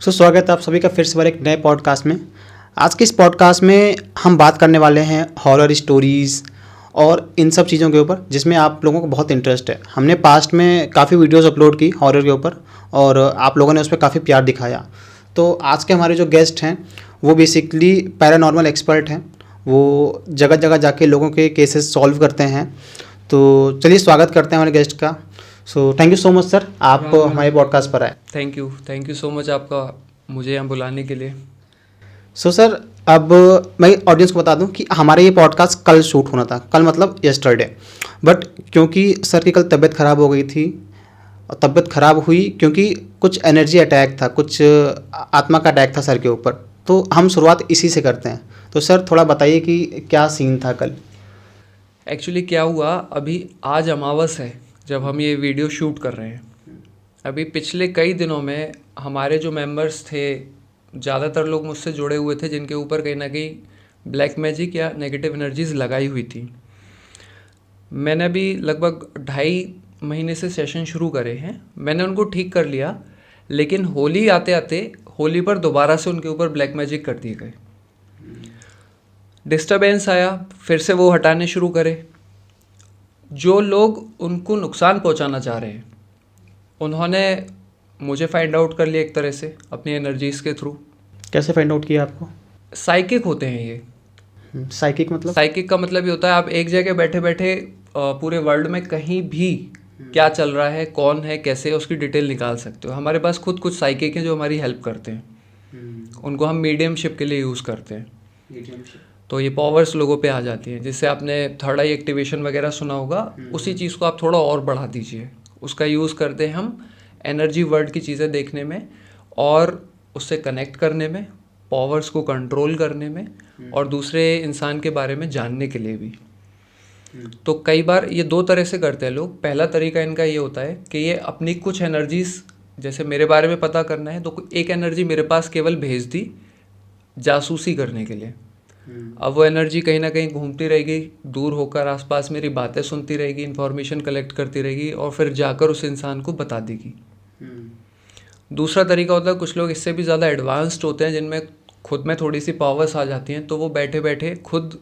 स्वागत है आप सभी का फिर से बार एक नए पॉडकास्ट में। आज के इस पॉडकास्ट में हम बात करने वाले हैं हॉरर स्टोरीज़ और इन सब चीज़ों के ऊपर जिसमें आप लोगों को बहुत इंटरेस्ट है। हमने पास्ट में काफ़ी वीडियोस अपलोड की हॉरर के ऊपर और आप लोगों ने उस पर काफ़ी प्यार दिखाया। तो आज के हमारे जो गेस्ट हैं वो बेसिकली पैरानॉर्मल एक्सपर्ट हैं। वो जगह जगह जाके लोगों के केसेस सॉल्व करते हैं। तो चलिए स्वागत करते हैं हमारे गेस्ट का। Thank you so much sir, आप हमारे पॉडकास्ट पर आए। थैंक यू सो मच आपका मुझे यहाँ बुलाने के लिए। सर, अब मैं ऑडियंस को बता दूं कि हमारा ये पॉडकास्ट कल शूट होना था, कल मतलब यस्टरडे, बट क्योंकि सर की कल तबीयत ख़राब हो गई थी और तबीयत ख़राब हुई क्योंकि कुछ एनर्जी अटैक था, कुछ आत्मा का अटैक था सर के ऊपर। तो हम शुरुआत इसी से करते हैं। तो सर थोड़ा बताइए कि क्या सीन था कल। एक्चुअली क्या हुआ, अभी आज अमावस है जब हम ये वीडियो शूट कर रहे हैं। अभी पिछले कई दिनों में हमारे जो मेंबर्स थे, ज़्यादातर लोग मुझसे जुड़े हुए थे जिनके ऊपर कहीं ना कहीं ब्लैक मैजिक या नेगेटिव एनर्जीज लगाई हुई थी। मैंने अभी लगभग 2.5 महीने से सेशन शुरू करे हैं। मैंने उनको ठीक कर लिया, लेकिन होली आते आते होली पर दोबारा से उनके ऊपर ब्लैक मैजिक कर दिए गए। डिस्टरबेंस आया, फिर से वो हटाने शुरू करे। जो लोग उनको नुकसान पहुंचाना चाह रहे हैं उन्होंने मुझे फाइंड आउट कर लिया एक तरह से अपनी एनर्जीज के थ्रू। कैसे फाइंड आउट किया आपको? साइकिक होते हैं ये। साइकिक मतलब? साइकिक का मतलब ये होता है आप एक जगह बैठे बैठे पूरे वर्ल्ड में कहीं भी क्या चल रहा है, कौन है, कैसे है, उसकी डिटेल निकाल सकते हो। हमारे पास खुद कुछ साइकिक हैं जो हमारी हेल्प करते हैं। उनको हम मीडियमशिप के लिए यूज़ करते हैं। तो ये पावर्स लोगों पे आ जाती हैं। जिससे आपने थर्ड आई एक्टिवेशन वगैरह सुना होगा, उसी चीज़ को आप थोड़ा और बढ़ा दीजिए। उसका यूज़ करते हैं हम एनर्जी वर्ल्ड की चीज़ें देखने में और उससे कनेक्ट करने में, पावर्स को कंट्रोल करने में और दूसरे इंसान के बारे में जानने के लिए भी। तो कई बार ये 2 तरह से करते हैं लोग। पहला तरीका इनका ये होता है कि ये अपनी कुछ एनर्जीज, जैसे मेरे बारे में पता करना है तो एक एनर्जी मेरे पास केवल भेज दी जासूसी करने के लिए। अब वो एनर्जी कहीं ना कहीं घूमती रहेगी, दूर होकर आसपास मेरी बातें सुनती रहेगी, इन्फॉर्मेशन कलेक्ट करती रहेगी और फिर जाकर उस इंसान को बता देगी। दूसरा तरीका होता है, कुछ लोग इससे भी ज़्यादा एडवांस्ड होते हैं जिनमें खुद में थोड़ी सी पावर्स आ जाती हैं, तो वो बैठे बैठे खुद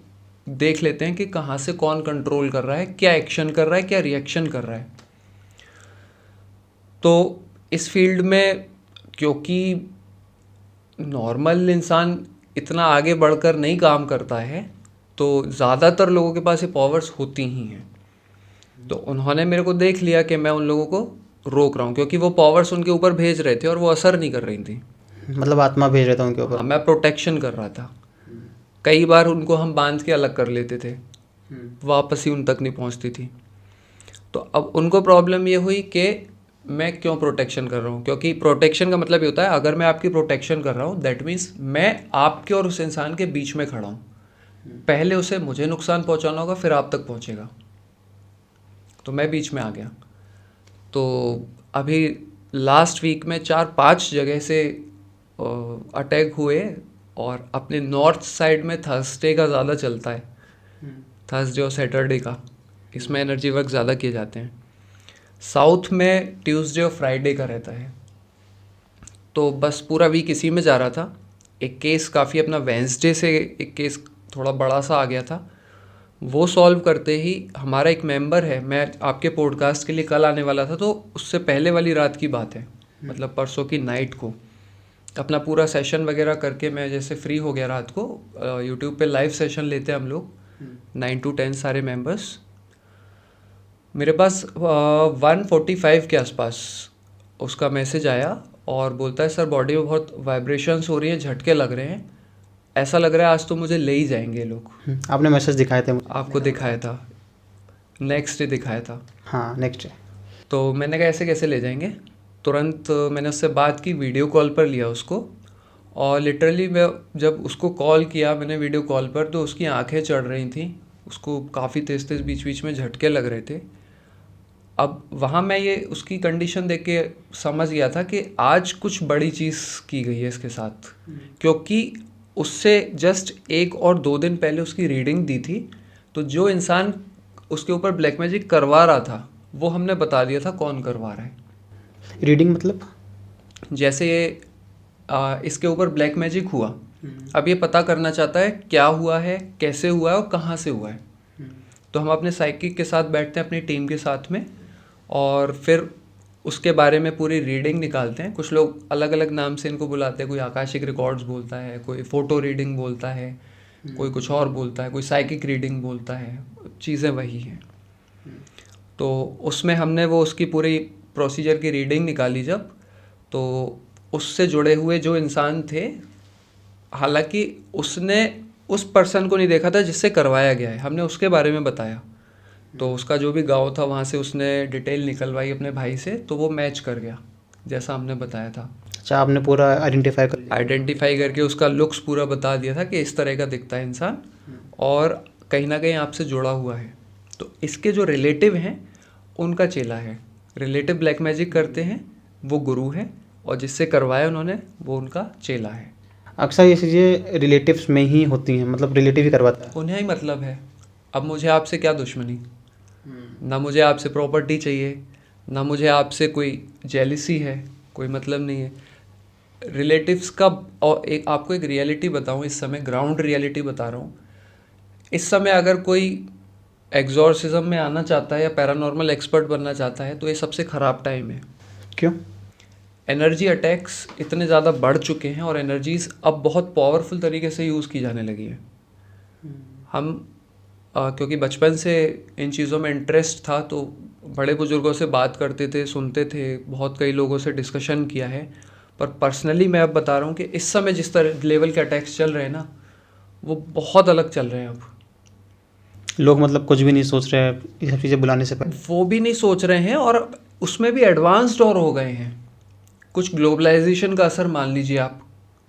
देख लेते हैं कि कहाँ से कौन कंट्रोल कर रहा है, क्या एक्शन कर रहा है, क्या रिएक्शन कर रहा है। तो इस फील्ड में क्योंकि नॉर्मल इंसान इतना आगे बढ़कर नहीं काम करता है, तो ज़्यादातर लोगों के पास ये पावर्स होती ही हैं। तो उन्होंने मेरे को देख लिया कि मैं उन लोगों को रोक रहा हूँ, क्योंकि वो पावर्स उनके ऊपर भेज रहे थे और वो असर नहीं कर रही थी। मतलब आत्मा भेज रहा था उनके ऊपर? हाँ, मैं प्रोटेक्शन कर रहा था। कई बार उनको हम बांध के अलग कर लेते थे, वापस ही उन तक नहीं पहुँचती थी। तो अब उनको प्रॉब्लम ये हुई कि मैं क्यों प्रोटेक्शन कर रहा हूँ, क्योंकि प्रोटेक्शन का मतलब ये होता है अगर मैं आपकी प्रोटेक्शन कर रहा हूँ दैट मीन्स मैं आपके और उस इंसान के बीच में खड़ा हूँ। पहले उसे मुझे नुकसान पहुँचाना होगा, फिर आप तक पहुँचेगा। तो मैं बीच में आ गया। तो अभी लास्ट वीक में 4-5 जगह से अटैक हुए और अपने नॉर्थ साइड में थर्सडे का ज़्यादा चलता है, थर्सडे और सैटरडे का, इसमें एनर्जी वर्क ज़्यादा किए जाते हैं। साउथ में ट्यूसडे और फ्राइडे का रहता है। तो बस पूरा वीक इसी में जा रहा था। एक केस काफ़ी अपना वेंसडे से एक केस थोड़ा बड़ा सा आ गया था, वो सॉल्व करते ही हमारा एक मेंबर है, मैं आपके पॉडकास्ट के लिए कल आने वाला था, तो उससे पहले वाली रात की बात है, मतलब परसों की नाइट को अपना पूरा सेशन वगैरह करके मैं जैसे फ्री हो गया रात को, यूट्यूब पे लाइव सेशन लेते हैं हम लोग 9 to 10 सारे मेंबर्स। मेरे पास 1:45 के आसपास उसका मैसेज आया और बोलता है सर बॉडी में बहुत वाइब्रेशंस हो रही हैं, झटके लग रहे हैं, ऐसा लग रहा है आज तो मुझे ले ही जाएंगे लोग। आपने मैसेज दिखाए थे मुझे? आपको दिखाया था, नेक्स्ट डे दिखाया था। हाँ, नेक्स्ट डे। तो मैंने कहा ऐसे कैसे ले जाएंगे। तुरंत मैंने उससे बात की, वीडियो कॉल पर लिया उसको, और लिटरली मैं जब उसको कॉल किया मैंने वीडियो कॉल पर, तो उसकी आंखें चढ़ रही थी, उसको काफ़ी तेज़ तेज़ बीच बीच में झटके लग रहे थे। अब वहाँ मैं ये उसकी कंडीशन देख के समझ गया था कि आज कुछ बड़ी चीज़ की गई है इसके साथ, क्योंकि उससे जस्ट 1 और 2 दिन पहले उसकी रीडिंग दी थी। तो जो इंसान उसके ऊपर ब्लैक मैजिक करवा रहा था वो हमने बता दिया था कौन करवा रहा है। रीडिंग मतलब? जैसे इसके ऊपर ब्लैक मैजिक हुआ। अब ये पता करना चाहता है क्या हुआ है, कैसे हुआ है और कहाँ से हुआ है। तो हम अपने साइकिक के साथ बैठते हैं अपनी टीम के साथ में, और फिर उसके बारे में पूरी रीडिंग निकालते हैं। कुछ लोग अलग अलग नाम से इनको बुलाते हैं, कोई आकाशिक रिकॉर्ड्स बोलता है, कोई फ़ोटो रीडिंग बोलता है, कोई कुछ और बोलता है, कोई साइकिक रीडिंग बोलता है, चीज़ें वही हैं। तो उसमें हमने वो उसकी पूरी प्रोसीजर की रीडिंग निकाली जब, तो उससे जुड़े हुए जो इंसान थे, हालांकि उसने उस पर्सन को नहीं देखा था जिससे करवाया गया है, हमने उसके बारे में बताया। तो उसका जो भी गांव था वहाँ से उसने डिटेल निकलवाई अपने भाई से, तो वो मैच कर गया जैसा हमने बताया था। अच्छा, आपने पूरा आइडेंटिफाई कर लिया? आइडेंटिफाई करके उसका लुक्स पूरा बता दिया था कि इस तरह का दिखता है इंसान और कहीं ना कहीं आपसे जुड़ा हुआ है। तो इसके जो रिलेटिव हैं उनका चेला है। रिलेटिव ब्लैक मैजिक करते हैं, वो गुरु है, और जिससे करवाया उन्होंने वो उनका चेला है। अक्सर ये चीज़ें रिलेटिव्स में ही होती हैं, मतलब रिलेटिव ही करवाता है। उन्हें ही मतलब है। अब मुझे आपसे क्या दुश्मनी, ना मुझे आपसे प्रॉपर्टी चाहिए, ना मुझे आपसे कोई जेलिसी है, कोई मतलब नहीं है। रिलेटिव्स का, और एक आपको एक रियलिटी बताऊं, इस समय ग्राउंड रियलिटी बता रहा हूँ। इस समय अगर कोई एग्जॉर्सिज्म में आना चाहता है या पैरानॉर्मल एक्सपर्ट बनना चाहता है तो ये सबसे ख़राब टाइम है। क्यों? एनर्जी अटैक्स इतने ज़्यादा बढ़ चुके हैं और एनर्जीज़ अब बहुत पावरफुल तरीके से यूज़ की जाने लगी है। हम क्योंकि बचपन से इन चीज़ों में इंटरेस्ट था तो बड़े बुज़ुर्गों से बात करते थे, सुनते थे, बहुत कई लोगों से डिस्कशन किया है। पर पर्सनली मैं अब बता रहा हूँ कि इस समय जिस तरह लेवल के अटैक्स चल रहे हैं ना, वो बहुत अलग चल रहे हैं। अब लोग मतलब कुछ भी नहीं सोच रहे हैं ये सब चीज़ें बुलाने से पहले? वो भी नहीं सोच रहे हैं और उसमें भी एडवांस्ड और हो गए हैं। कुछ ग्लोबलाइजेशन का असर मान लीजिए आप,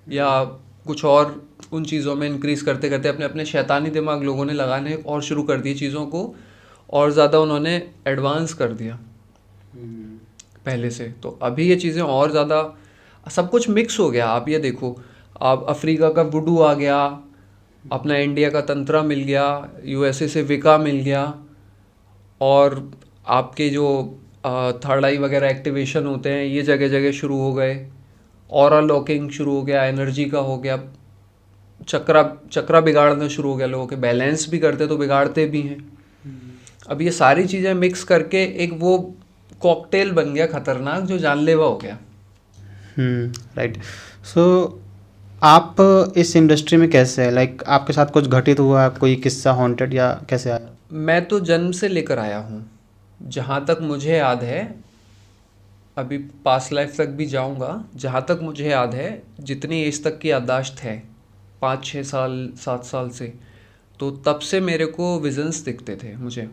या कुछ और उन चीज़ों में इंक्रीज़ करते करते अपने अपने शैतानी दिमाग लोगों ने लगाने और शुरू कर दिए चीज़ों को, और ज़्यादा उन्होंने एडवांस कर दिया पहले से। तो अभी ये चीज़ें और ज़्यादा, सब कुछ मिक्स हो गया। आप ये देखो, आप अफ्रीका का वुडू आ गया, अपना इंडिया का तंत्रा मिल गया, यूएसए से विका मिल गया, और आपके जो थर्ड आई वगैरह एक्टिवेशन होते हैं ये जगह जगह शुरू हो गए, ऑरा लॉकिंग शुरू हो गया, एनर्जी का हो गया, चक्रा बिगाड़ना शुरू हो गया, लोगों के बैलेंस भी करते तो बिगाड़ते भी हैं। अब ये सारी चीज़ें मिक्स करके एक वो कॉकटेल बन गया खतरनाक, जो जानलेवा हो गया। राइट। सो आप इस इंडस्ट्री में कैसे है, लाइक आपके साथ कुछ घटित हुआ, कोई किस्सा हॉन्टेड, या कैसे आया? मैं तो जन्म से लेकर आया हूँ, जहाँ तक मुझे याद है, अभी पास्ट लाइफ तक भी जाऊँगा, जहाँ तक मुझे याद है, जितनी एज तक की याददाश्त है, 5-6 साल 7 साल से, तो तब से मेरे को विजन्स दिखते थे मुझे,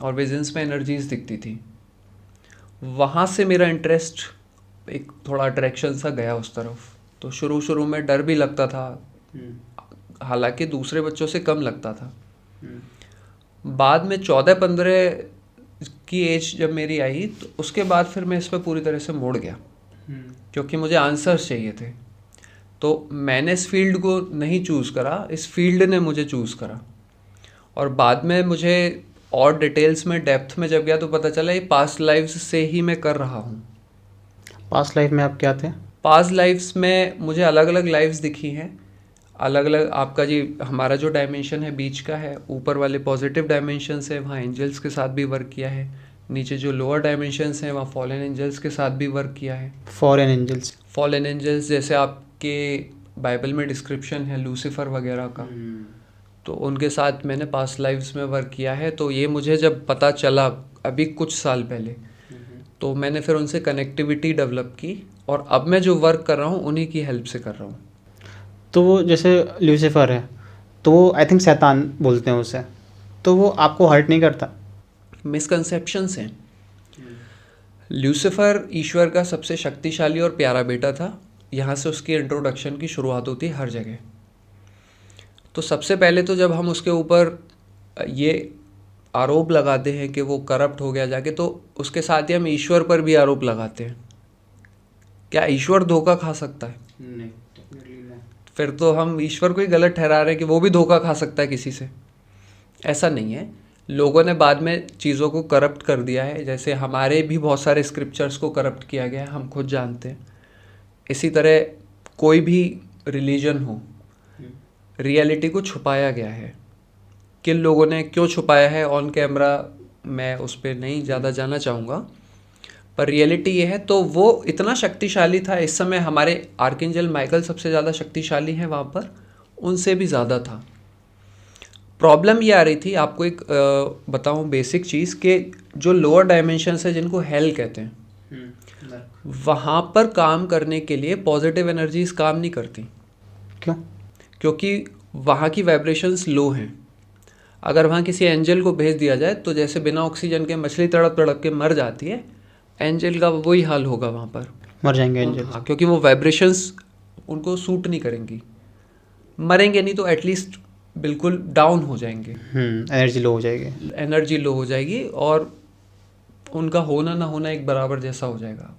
और विजन्स में एनर्जीज दिखती थी। वहाँ से मेरा इंटरेस्ट, एक थोड़ा अट्रैक्शन सा गया उस तरफ। तो शुरू में डर भी लगता था, हालांकि दूसरे बच्चों से कम लगता था। बाद में 14-15 की एज जब मेरी आई तो उसके बाद फिर मैं इस पर पूरी तरह से मुड़ गया, क्योंकि मुझे आंसर्स चाहिए थे। तो मैंने इस फील्ड को नहीं चूज़ करा, इस फील्ड ने मुझे चूज़ करा। और बाद में मुझे और डिटेल्स में, डेप्थ में जब गया तो पता चला ये पास्ट लाइफ्स से ही मैं कर रहा हूँ। पास्ट लाइफ में आप क्या थे? पास्ट लाइफ्स में मुझे अलग अलग लाइफ्स दिखी हैं, अलग अलग। आपका जी हमारा जो डायमेंशन है बीच का है, ऊपर वाले पॉजिटिव डायमेंशंस है, वहाँ एंजल्स के साथ भी वर्क किया है। नीचे जो लोअर डायमेंशंस हैं वहाँ फॉलन एंजल्स के साथ भी वर्क किया है। Foreign angels? फॉलन एंजल्स जैसे आपके बाइबल में डिस्क्रिप्शन है लूसीफर वगैरह का, तो उनके साथ मैंने पास्ट लाइफ्स में वर्क किया है। तो ये मुझे जब पता चला अभी कुछ साल पहले, तो मैंने फिर उनसे कनेक्टिविटी डेवलप की, और अब मैं जो वर्क कर रहा हूँ उन्हीं की हेल्प से कर रहा हूँ। तो वो जैसे लूसीफर है, तो वो आई थिंक शैतान बोलते हैं उसे, तो वो आपको हर्ट नहीं करता? मिसकंसेप्शंस हैं। लूसीफर ईश्वर का सबसे शक्तिशाली और प्यारा बेटा था, यहाँ से उसकी इंट्रोडक्शन की शुरुआत होती है हर जगह। तो सबसे पहले तो जब हम उसके ऊपर ये आरोप लगाते हैं कि वो करप्ट हो गया जाके, तो उसके साथ ही हम ईश्वर पर भी आरोप लगाते हैं। क्या ईश्वर धोखा खा सकता है? नहीं। फिर तो हम ईश्वर को ही गलत ठहरा रहे हैं कि वो भी धोखा खा सकता है किसी से। ऐसा नहीं है, लोगों ने बाद में चीज़ों को करप्ट कर दिया है। जैसे हमारे भी बहुत सारे स्क्रिप्चर्स को करप्ट किया गया है, हम खुद जानते हैं। इसी तरह कोई भी रिलीजन हो, रियलिटी को छुपाया गया है। किन लोगों ने क्यों छुपाया है ऑन कैमरा मैं उस पर नहीं ज़्यादा जाना चाहूँगा, पर रियलिटी ये है। तो वो इतना शक्तिशाली था, इस समय हमारे आर्कएंजल माइकल सबसे ज़्यादा शक्तिशाली हैं वहाँ पर, उनसे भी ज़्यादा था। प्रॉब्लम ये आ रही थी, आपको एक बताऊँ बेसिक चीज़, कि जो लोअर डायमेंशंस है जिनको हेल कहते हैं, वहाँ पर काम करने के लिए पॉजिटिव एनर्जीज काम नहीं करती। क्यों? क्योंकि वहाँ की वाइब्रेशंस लो हैं। अगर वहाँ किसी एंजल को भेज दिया जाए तो जैसे बिना ऑक्सीजन के मछली तड़प तड़प के मर जाती है, एंजल का वही हाल होगा वहाँ पर, मर जाएंगे एंजल। हाँ, क्योंकि वो वाइब्रेशंस उनको सूट नहीं करेंगी। मरेंगे नहीं तो एटलीस्ट बिल्कुल डाउन हो जाएंगे, एनर्जी लो हो जाएगी, एनर्जी लो हो जाएगी और उनका होना ना होना एक बराबर जैसा हो जाएगा।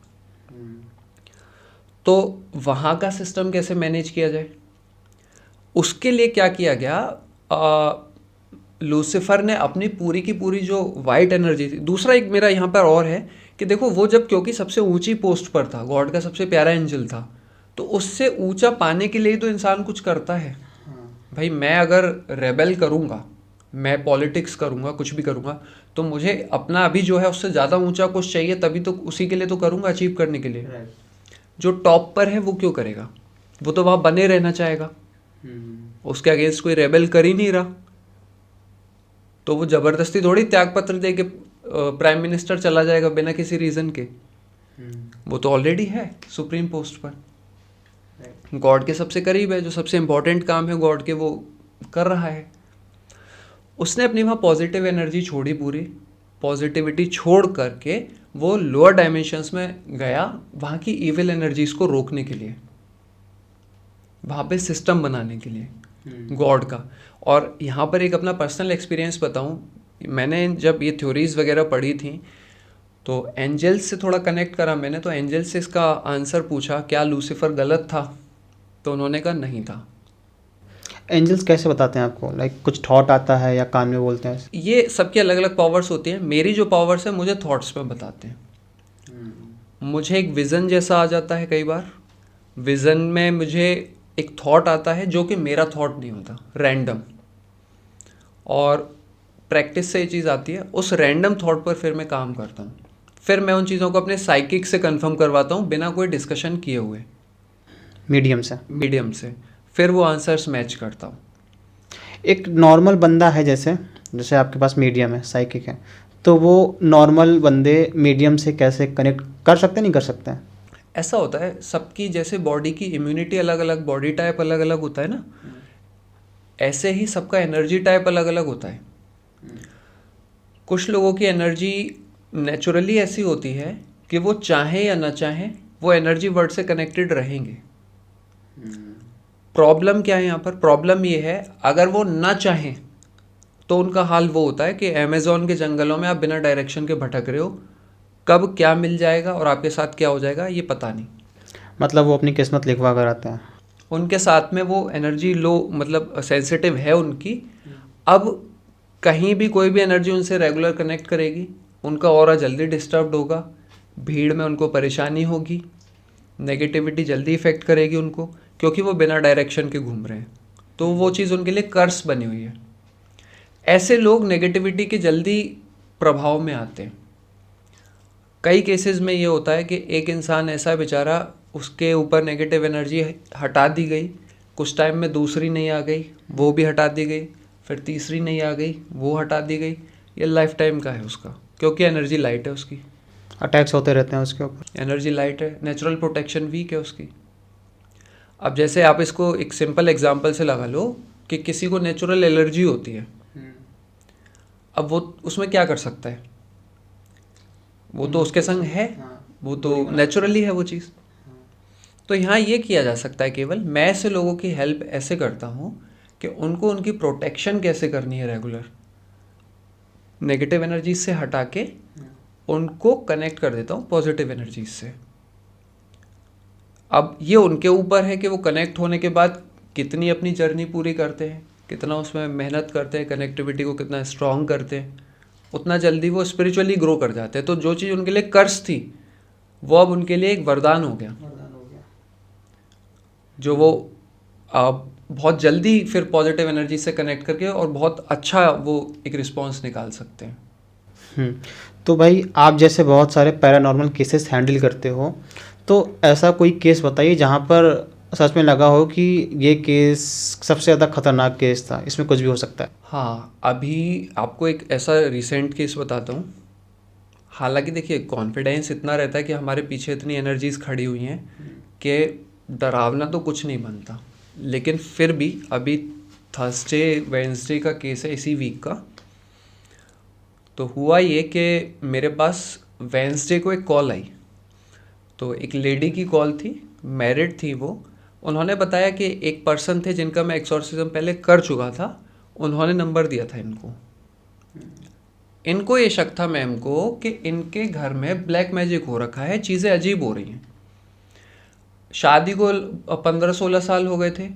तो वहाँ का सिस्टम कैसे मैनेज किया जाए, उसके लिए क्या किया गया, लूसीफर ने अपनी पूरी की पूरी जो वाइट एनर्जी थी। दूसरा एक मेरा यहाँ पर और है कि देखो, वो जब क्योंकि सबसे ऊंची पोस्ट पर था, गॉड का सबसे प्यारा एंजल था, तो उससे ऊंचा पाने के लिए तो इंसान कुछ करता है। भाई मैं अगर रेबेल करूँगा, मैं पॉलिटिक्स करूँगा, कुछ भी करूँगा, तो मुझे अपना अभी जो है उससे ज़्यादा ऊंचा कुछ चाहिए, तभी तो उसी के लिए तो करूँगा, अचीव करने के लिए। जो टॉप पर है वो क्यों करेगा, वो तो वहाँ बने रहना चाहेगा, उसके अगेंस्ट कोई रेबेल कर ही नहीं रहा, तो वो ज़बरदस्ती थोड़ी त्यागपत्र दे के प्राइम मिनिस्टर चला जाएगा बिना किसी रीज़न के। वो तो ऑलरेडी है सुप्रीम पोस्ट पर, गॉड के सबसे करीब है, जो सबसे इम्पोर्टेंट काम है गॉड के वो कर रहा है। उसने अपनी वहाँ पॉजिटिव एनर्जी छोड़ी, पूरी पॉजिटिविटी छोड़ करके वो लोअर डायमेंशंस में गया, वहाँ की इविल एनर्जीज को रोकने के लिए, वहाँ पे सिस्टम बनाने के लिए गॉड का। और यहाँ पर एक अपना पर्सनल एक्सपीरियंस बताऊँ, मैंने जब ये थ्योरीज वगैरह पढ़ी थी तो एंजल्स से थोड़ा कनेक्ट करा मैंने, तो एंजल्स से इसका आंसर पूछा क्या लूसीफर गलत था, तो उन्होंने कहा नहीं था। एंजल्स कैसे बताते हैं आपको? लाइक कुछ थॉट आता है या कान में बोलते हैं? ये सबकी अलग अलग पावर्स होती हैं। मेरी जो पावर्स है मुझे थॉट्स में बताते हैं। मुझे एक विज़न जैसा आ जाता है, कई बार विज़न में मुझे एक थॉट आता है जो कि मेरा थॉट नहीं होता, रैंडम, और प्रैक्टिस से ये चीज़ आती है। उस रैंडम थॉट पर फिर मैं काम करता हूँ, फिर मैं उन चीज़ों को अपने साइकिक से कंफर्म करवाता हूँ बिना कोई डिस्कशन किए हुए, मीडियम से फिर वो आंसर्स मैच करता हूँ। एक नॉर्मल बंदा है, जैसे आपके पास मीडियम है, साइकिक है, तो वो नॉर्मल बंदे मीडियम से कैसे कनेक्ट कर सकते हैं, नहीं कर सकते हैं? ऐसा होता है सबकी, जैसे बॉडी की इम्यूनिटी अलग अलग, बॉडी टाइप अलग अलग होता है ना, ऐसे ही सबका एनर्जी टाइप अलग अलग होता है। कुछ लोगों की एनर्जी नेचुरली ऐसी होती है कि वो चाहे या ना चाहे वो एनर्जी वर्ड से कनेक्टेड रहेंगे। प्रॉब्लम क्या है यहाँ पर? प्रॉब्लम ये है अगर वो ना चाहें तो उनका हाल वो होता है कि अमेज़न के जंगलों में आप बिना डायरेक्शन के भटक रहे हो, कब क्या मिल जाएगा और आपके साथ क्या हो जाएगा ये पता नहीं। मतलब वो अपनी किस्मत लिखवा कर आते हैं। उनके साथ में वो एनर्जी लो, मतलब सेंसिटिव है उनकी। अब कहीं भी कोई भी एनर्जी उनसे रेगुलर कनेक्ट करेगी, उनका ऑरा जल्दी डिस्टर्ब्ड होगा, भीड़ में उनको परेशानी होगी, नेगेटिविटी जल्दी इफेक्ट करेगी उनको, क्योंकि वो बिना डायरेक्शन के घूम रहे हैं। तो वो चीज़ उनके लिए कर्स बनी हुई है। ऐसे लोग नेगेटिविटी के जल्दी प्रभाव में आते हैं। कई केसेस में ये होता है कि एक इंसान ऐसा बेचारा, उसके ऊपर नेगेटिव एनर्जी हटा दी गई, कुछ टाइम में दूसरी नहीं आ गई, वो भी हटा दी गई, फिर तीसरी नहीं आ गई, वो हटा दी गई। ये लाइफ टाइम का है उसका, क्योंकि एनर्जी लाइट है उसकी, अटैक्स होते रहते हैं उसके ऊपर, एनर्जी लाइट है, नेचुरल प्रोटेक्शन वीक है उसकी। अब जैसे आप इसको एक सिंपल एग्जांपल से लगा लो कि किसी को नेचुरल एलर्जी होती है, अब वो उसमें क्या कर सकता है? वो तो उसके संग है, वो तो नेचुरली है वो चीज़। तो यहाँ ये किया जा सकता है केवल, मैं ऐसे लोगों की हेल्प ऐसे करता हूँ कि उनको उनकी प्रोटेक्शन कैसे करनी है रेगुलर, नेगेटिव एनर्जीज से हटा के उनको कनेक्ट कर देता हूँ पॉजिटिव एनर्जीज से। अब ये उनके ऊपर है कि वो कनेक्ट होने के बाद कितनी अपनी जर्नी पूरी करते हैं, कितना उसमें मेहनत करते हैं, कनेक्टिविटी को कितना स्ट्रॉन्ग करते हैं, उतना जल्दी वो स्पिरिचुअली ग्रो कर जाते हैं। तो जो चीज़ उनके लिए कर्स थी वो अब उनके लिए एक वरदान हो गया। जो वो बहुत जल्दी फिर पॉजिटिव एनर्जी से कनेक्ट करके और बहुत अच्छा वो एक रिस्पॉन्स निकाल सकते हैं। तो भाई आप जैसे बहुत सारे पैरानॉर्मल केसेस हैंडल करते हो, तो ऐसा कोई केस बताइए जहाँ पर सच में लगा हो कि ये केस सबसे ज़्यादा खतरनाक केस था, इसमें कुछ भी हो सकता है। हाँ, अभी आपको एक ऐसा रिसेंट केस बताता हूँ। हालांकि देखिए, कॉन्फिडेंस इतना रहता है कि हमारे पीछे इतनी एनर्जीज खड़ी हुई हैं कि डरावना तो कुछ नहीं बनता, लेकिन फिर भी अभी थर्सडे वेंसडे का केस है इसी वीक का। तो हुआ ये कि मेरे पास वेंसडे को एक कॉल आई। तो एक लेडी की कॉल थी, मैरिड थी वो। उन्होंने बताया कि एक पर्सन थे जिनका मैं एक्सॉर्सिज्म पहले कर चुका था, उन्होंने नंबर दिया था इनको। इनको ये शक था मैम को कि इनके घर में ब्लैक मैजिक हो रखा है, चीज़ें अजीब हो रही हैं। शादी को 15-16 साल हो गए थे।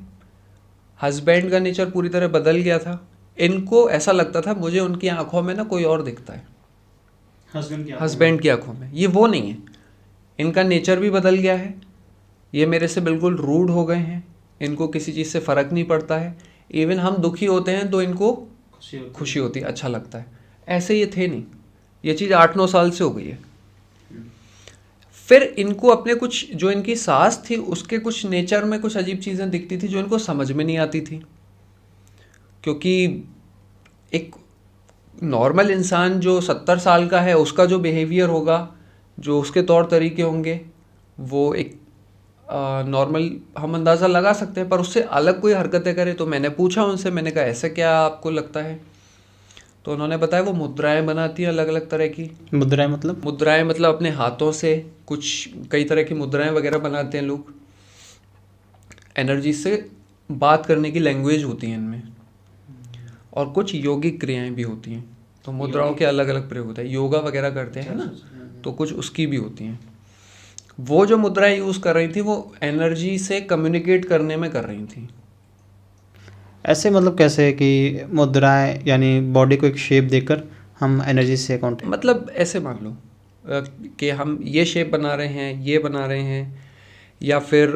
हस्बैंड का नेचर पूरी तरह बदल गया था। इनको ऐसा लगता था मुझे उनकी आंखों में ना कोई और दिखता है, हस्बैंड की आंखों में, ये वो नहीं है। इनका नेचर भी बदल गया है, ये मेरे से बिल्कुल रूड हो गए हैं, इनको किसी चीज़ से फ़र्क नहीं पड़ता है। इवन हम दुखी होते हैं तो इनको खुशी होती है, अच्छा लगता है। ऐसे ये थे नहीं, ये चीज़ 8-9 साल से हो गई है। फिर इनको अपने कुछ, जो इनकी सास थी उसके कुछ नेचर में कुछ अजीब चीज़ें दिखती थी जो इनको समझ में नहीं आती थी। क्योंकि एक नॉर्मल इंसान जो 70 साल का है, उसका जो बिहेवियर होगा, जो उसके तौर तरीके होंगे, वो एक नॉर्मल हम अंदाज़ा लगा सकते हैं, पर उससे अलग कोई हरकतें करे। तो मैंने पूछा उनसे, मैंने कहा ऐसा क्या आपको लगता है? तो उन्होंने बताया वो मुद्राएं बनाती हैं अलग अलग तरह की। मुद्राएं मतलब अपने हाथों से कुछ कई तरह की मुद्राएं वगैरह बनाते हैं लोग। एनर्जी से बात करने की लैंग्वेज होती है इनमें, और कुछ योगिक क्रियाएं भी होती हैं। तो मुद्राओं के अलग अलग प्रयोग होता है, योगा वगैरह करते हैं ना, तो कुछ उसकी भी होती हैं। वो जो मुद्राएं यूज़ कर रही थी वो एनर्जी से कम्युनिकेट करने में कर रही थी। ऐसे मतलब कैसे कि मुद्राएं यानी बॉडी को एक शेप देकर हम एनर्जी से काउंट, मतलब ऐसे मान लो कि हम ये शेप बना रहे हैं, ये बना रहे हैं, या फिर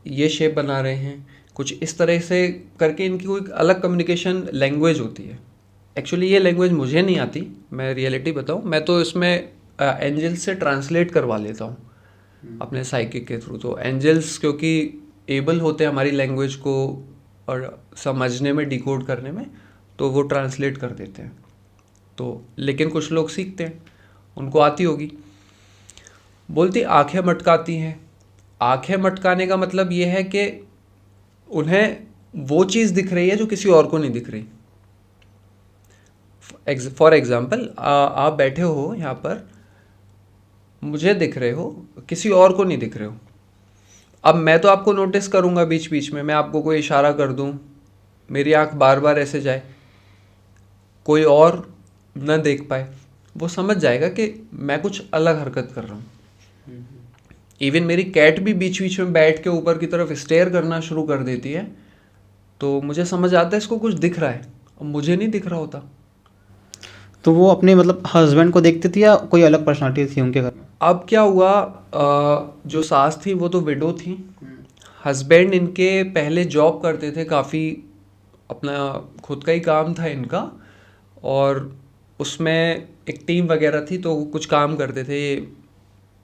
ये शेप बना रहे हैं, कुछ इस तरह से करके इनकी कोई अलग कम्युनिकेशन लैंग्वेज होती है। एक्चुअली ये लैंग्वेज मुझे नहीं आती, मैं रियलिटी बताऊँ, मैं तो इसमें एंजल्स से ट्रांसलेट करवा लेता हूँ अपने साइकिक के थ्रू। तो एंजल्स क्योंकि एबल होते हैं हमारी लैंग्वेज को और समझने में, डिकोड करने में, तो वो ट्रांसलेट कर देते हैं। तो लेकिन कुछ लोग सीखते हैं, उनको आती होगी। बोलती आंखें मटकाती हैं। आंखें मटकाने का मतलब ये है कि उन्हें वो चीज़ दिख रही है जो किसी और को नहीं दिख रही। फॉर एग्जाम्पल, आप बैठे हो यहाँ पर, मुझे दिख रहे हो, किसी और को नहीं दिख रहे हो। अब मैं तो आपको नोटिस करूँगा बीच बीच में, मैं आपको कोई इशारा कर दूँ, मेरी आंख बार बार ऐसे जाए, कोई और न देख पाए, वो समझ जाएगा कि मैं कुछ अलग हरकत कर रहा हूँ। इवन मेरी कैट भी बीच बीच में बैठ के ऊपर की तरफ स्टेयर करना शुरू कर देती है, तो मुझे समझ आता है इसको कुछ दिख रहा है, और मुझे नहीं दिख रहा होता। तो वो अपने मतलब हस्बैंड को देखती थी या कोई अलग पर्सनालिटी थी उनके घर में? अब क्या हुआ, जो सास थी वो तो विडो थी। हस्बैंड इनके पहले जॉब करते थे, काफ़ी अपना खुद का ही काम था इनका, और उसमें एक टीम वगैरह थी, तो कुछ काम करते थे।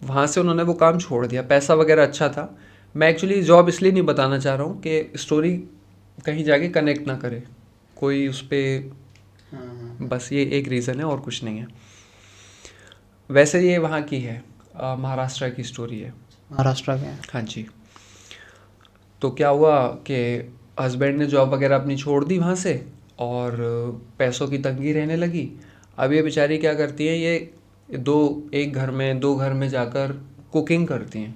वहाँ से उन्होंने वो काम छोड़ दिया, पैसा वगैरह अच्छा था। मैं एक्चुअली जॉब इसलिए नहीं बताना चाह रहा हूँ कि स्टोरी कहीं जाके कनेक्ट ना करे कोई उस पर, बस ये एक रीज़न है और कुछ नहीं है। वैसे ये वहाँ की है, महाराष्ट्र की स्टोरी है। महाराष्ट्र के? हाँ जी। तो क्या हुआ कि हस्बैंड ने जॉब वगैरह अपनी छोड़ दी वहाँ से, और पैसों की तंगी रहने लगी। अब ये बेचारी क्या करती है, ये एक घर में दो घर में जाकर कुकिंग करती हैं।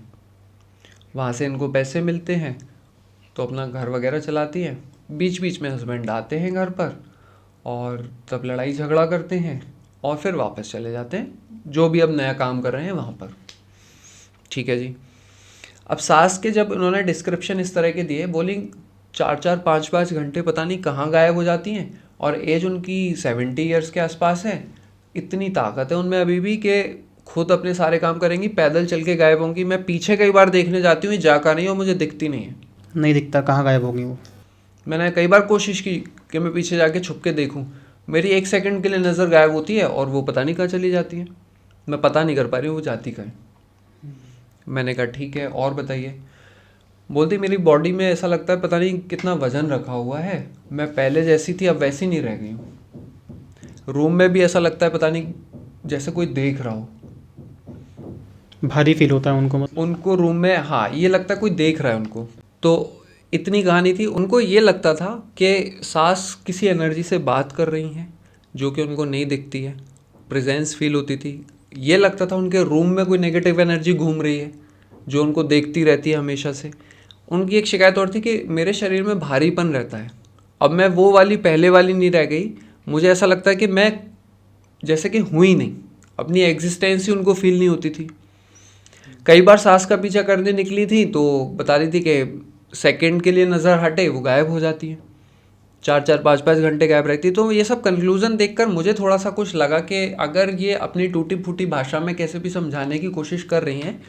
वहाँ से इनको पैसे मिलते हैं, तो अपना घर वगैरह चलाती हैं। बीच बीच में हस्बैंड आते हैं घर पर, और तब लड़ाई झगड़ा करते हैं, और फिर वापस चले जाते हैं, जो भी अब नया काम कर रहे हैं वहाँ पर। ठीक है जी। अब सास के जब उन्होंने डिस्क्रिप्शन इस तरह के दिए, बोली 4-4 5-5 घंटे पता नहीं कहाँ गायब हो जाती हैं, और एज उनकी 70 ईयर्स के आसपास है। इतनी ताकत है उनमें अभी भी कि खुद अपने सारे काम करेंगी, पैदल चल के गायब होंगी। मैं पीछे कई बार देखने जाती हूँ, ये जा कहाँ रही है और मुझे दिखती नहीं है। नहीं दिखता, कहाँ गायब होगी वो? मैंने कई बार कोशिश की कि मैं पीछे जाके छुप के देखूं, मेरी 1 सेकंड के लिए नज़र गायब होती है और वो पता नहीं कहाँ चली जाती है। मैं पता नहीं कर पा रही हूँ वो जाती कहाँ है। मैंने कहा ठीक है और बताइए। बोलती मेरी बॉडी में ऐसा लगता है पता नहीं कितना वजन रखा हुआ है, मैं पहले जैसी थी अब वैसी नहीं रह गई हूँ। रूम में भी ऐसा लगता है पता नहीं जैसे कोई देख रहा हो। भारी फील होता है उनको, मतलब? उनको रूम में, हाँ, ये लगता है कोई देख रहा है उनको। तो इतनी कहानी थी। उनको ये लगता था कि सास किसी एनर्जी से बात कर रही हैं जो कि उनको नहीं दिखती है, प्रेजेंस फील होती थी। ये लगता था उनके रूम में कोई नेगेटिव एनर्जी घूम रही है जो उनको देखती रहती है हमेशा से। उनकी एक शिकायत और थी कि मेरे शरीर में भारीपन रहता है। अब मैं वो वाली पहले वाली नहीं रह गई, मुझे ऐसा लगता है कि मैं जैसे कि हुई नहीं, अपनी एग्जिस्टेंस ही उनको फील नहीं होती थी। कई बार सास का पीछा करने निकली थी तो बता रही थी कि सेकंड के लिए नज़र हटे वो गायब हो जाती है, 4-4 5-5 घंटे गायब रहती है। तो ये सब कंक्लूज़न देखकर मुझे थोड़ा सा कुछ लगा कि अगर ये अपनी टूटी फूटी भाषा में कैसे भी समझाने की कोशिश कर रही हैं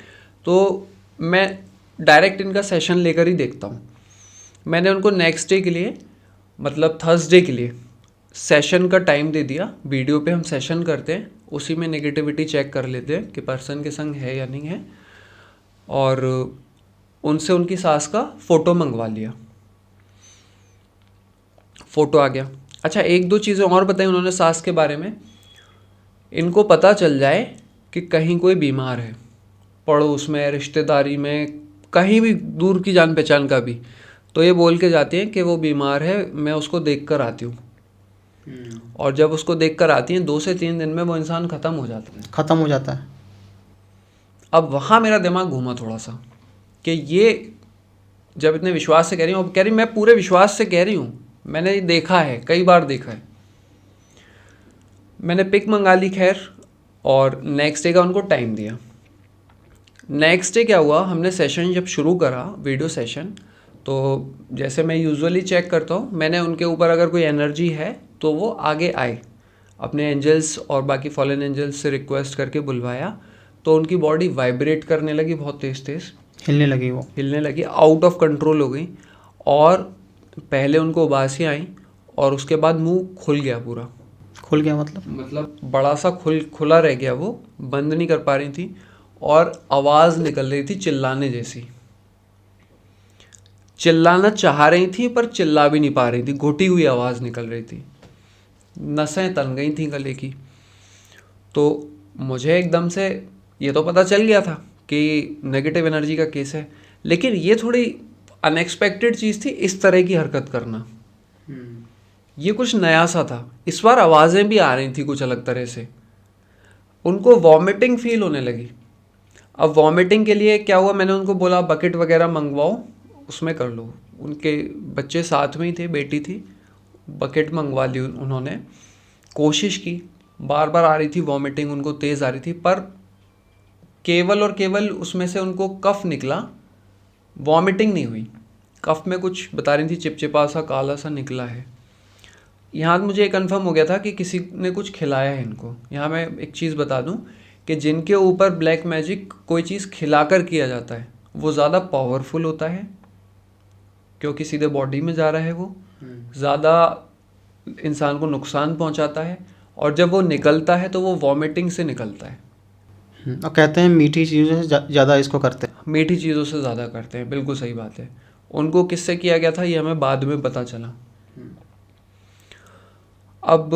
तो मैं डायरेक्ट इनका सेशन लेकर ही देखता हूँ। मैंने उनको नेक्स्ट डे के लिए, मतलब थर्सडे के लिए सेशन का टाइम दे दिया। वीडियो पे हम सेशन करते हैं, उसी में नेगेटिविटी चेक कर लेते हैं कि पर्सन के संग है या नहीं है, और उनसे उनकी सास का फ़ोटो मंगवा लिया। फ़ोटो आ गया। अच्छा, 1-2 चीज़ें और बताई उन्होंने सास के बारे में। इनको पता चल जाए कि कहीं कोई बीमार है, पड़ोस में, रिश्तेदारी में, कहीं भी दूर की जान पहचान का भी, तो ये बोल के जाती हैं कि वो बीमार है, मैं उसको देख कर आती हूँ। और जब उसको देख कर आती हैं 2 से 3 दिन में वो इंसान ख़त्म हो जाता है। ख़त्म हो जाता है। अब वहाँ मेरा दिमाग घूमा थोड़ा सा कि ये जब इतने विश्वास से कह रही हूँ, अब कह रही मैं पूरे विश्वास से कह रही हूँ, मैंने ये देखा है, कई बार देखा है। मैंने पिक मंगा ली खैर, और नेक्स्ट डे का उनको टाइम दिया। नेक्स्ट डे क्या हुआ, हमने सेशन जब शुरू करा, वीडियो सेशन, तो जैसे मैं यूजुअली चेक करता हूँ, मैंने उनके ऊपर अगर कोई एनर्जी है तो वो आगे आए, अपने एंजल्स और बाकी फॉलन एंजल्स से रिक्वेस्ट करके बुलवाया, तो उनकी बॉडी वाइब्रेट करने लगी, बहुत तेज़ तेज़ हिलने लगी, वो हिलने लगी, आउट ऑफ कंट्रोल हो गई। और पहले उनको उबासियाँ आई और उसके बाद मुंह खुल गया, पूरा खुल गया, मतलब बड़ा सा खुला रह गया, वो बंद नहीं कर पा रही थी, और आवाज़ निकल रही थी चिल्लाने जैसी। चिल्लाना चाह रही थी पर चिल्ला भी नहीं पा रही थी, घुटी हुई आवाज़ निकल रही थी, नसें तन गई थी गले की। तो मुझे एकदम से ये तो पता चल गया था कि नेगेटिव एनर्जी का केस है, लेकिन ये थोड़ी अनएक्सपेक्टेड चीज़ थी, इस तरह की हरकत करना। ये कुछ नया सा था। इस बार आवाज़ें भी आ रही थी कुछ अलग तरह से। उनको वॉमिटिंग फील होने लगी। अब वॉमिटिंग के लिए क्या हुआ, मैंने उनको बोला बकेट वगैरह मंगवाओ, उसमें कर लो। उनके बच्चे साथ में ही थे, बेटी थी, बकेट मंगवा ली उन्होंने। कोशिश की, बार बार आ रही थी वॉमिटिंग, उनको तेज़ आ रही थी, पर केवल और केवल उसमें से उनको कफ निकला, वॉमिटिंग नहीं हुई। कफ में कुछ बता रही थी, चिपचिपा सा काला सा निकला है। यहाँ मुझे कंफर्म हो गया था कि किसी ने कुछ खिलाया है इनको। यहाँ मैं एक चीज़ बता दूँ कि जिनके ऊपर ब्लैक मैजिक कोई चीज़ खिलाकर किया जाता है वो ज़्यादा पावरफुल होता है, क्योंकि सीधे बॉडी में जा रहा है, वो ज़्यादा इंसान को नुकसान पहुँचाता है, और जब वो निकलता है तो वो वॉमिटिंग से निकलता है। और कहते हैं मीठी चीज़ों से ज़्यादा इसको करते हैं। मीठी चीज़ों से ज़्यादा करते हैं, बिल्कुल सही बात है। उनको किससे किया गया था ये हमें बाद में पता चला। अब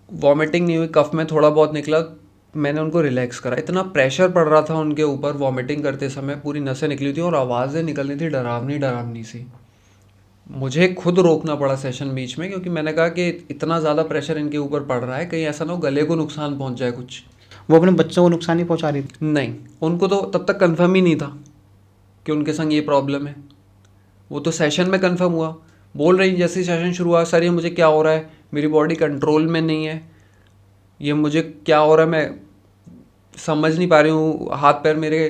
वॉमिटिंग नहीं हुई, कफ में थोड़ा बहुत निकला, मैंने उनको रिलैक्स करा। इतना प्रेशर पड़ रहा था उनके ऊपर वॉमिटिंग करते समय, पूरी नसें निकली थी और आवाज़ें निकल रही थी डरावनी सी। मुझे खुद रोकना पड़ा सेशन बीच में, क्योंकि मैंने कहा कि इतना ज़्यादा प्रेशर इनके ऊपर पड़ रहा है, कहीं ऐसा ना हो गले को नुकसान पहुँच जाए कुछ। वो अपने बच्चों को नुकसान नहीं पहुंचा रही थी? नहीं, उनको तो तब तक कंफर्म ही नहीं था कि उनके संग ये प्रॉब्लम है। वो तो सेशन में कंफर्म हुआ। बोल रही जैसे ही सेशन शुरू हुआ, सर ये मुझे क्या हो रहा है, मेरी बॉडी कंट्रोल में नहीं है, ये मुझे क्या हो रहा है, मैं समझ नहीं पा रही हूँ, हाथ पैर मेरे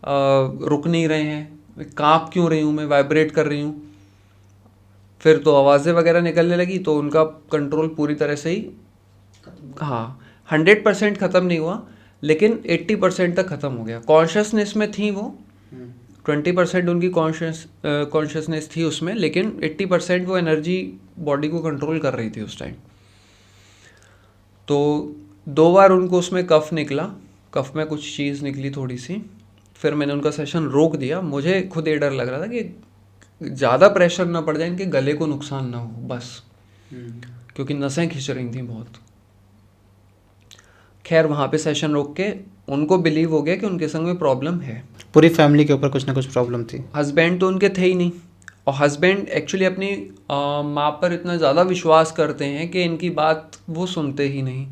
रुक नहीं रहे हैं, काँप क्यों रही हूँ मैं, वाइब्रेट कर रही हूँ। फिर तो आवाज़ें वगैरह निकलने लगी, तो उनका कंट्रोल पूरी तरह से ही, हाँ, 100% ख़त्म नहीं हुआ, लेकिन 80% तक ख़त्म हो गया। कॉन्शियसनेस में थी वो, 20% उनकी कॉन्शियसनेस थी उसमें, लेकिन 80% वो एनर्जी बॉडी को कंट्रोल कर रही थी उस टाइम। तो 2 बार उनको उसमें कफ निकला, कफ में कुछ चीज़ निकली थोड़ी सी, फिर मैंने उनका सेशन रोक दिया। मुझे खुद ये डर लग रहा था कि ज़्यादा प्रेशर ना पड़ जाए, इनके गले को नुकसान ना हो बस, क्योंकि नसें खिंच रही थी बहुत। खैर वहाँ पे सेशन रोक के उनको बिलीव हो गया कि उनके संग में प्रॉब्लम है। पूरी फैमिली के ऊपर कुछ ना कुछ प्रॉब्लम थी। हस्बैंड तो उनके थे ही नहीं, और हस्बैंड एक्चुअली अपनी माँ पर इतना ज़्यादा विश्वास करते हैं कि इनकी बात वो सुनते ही नहीं।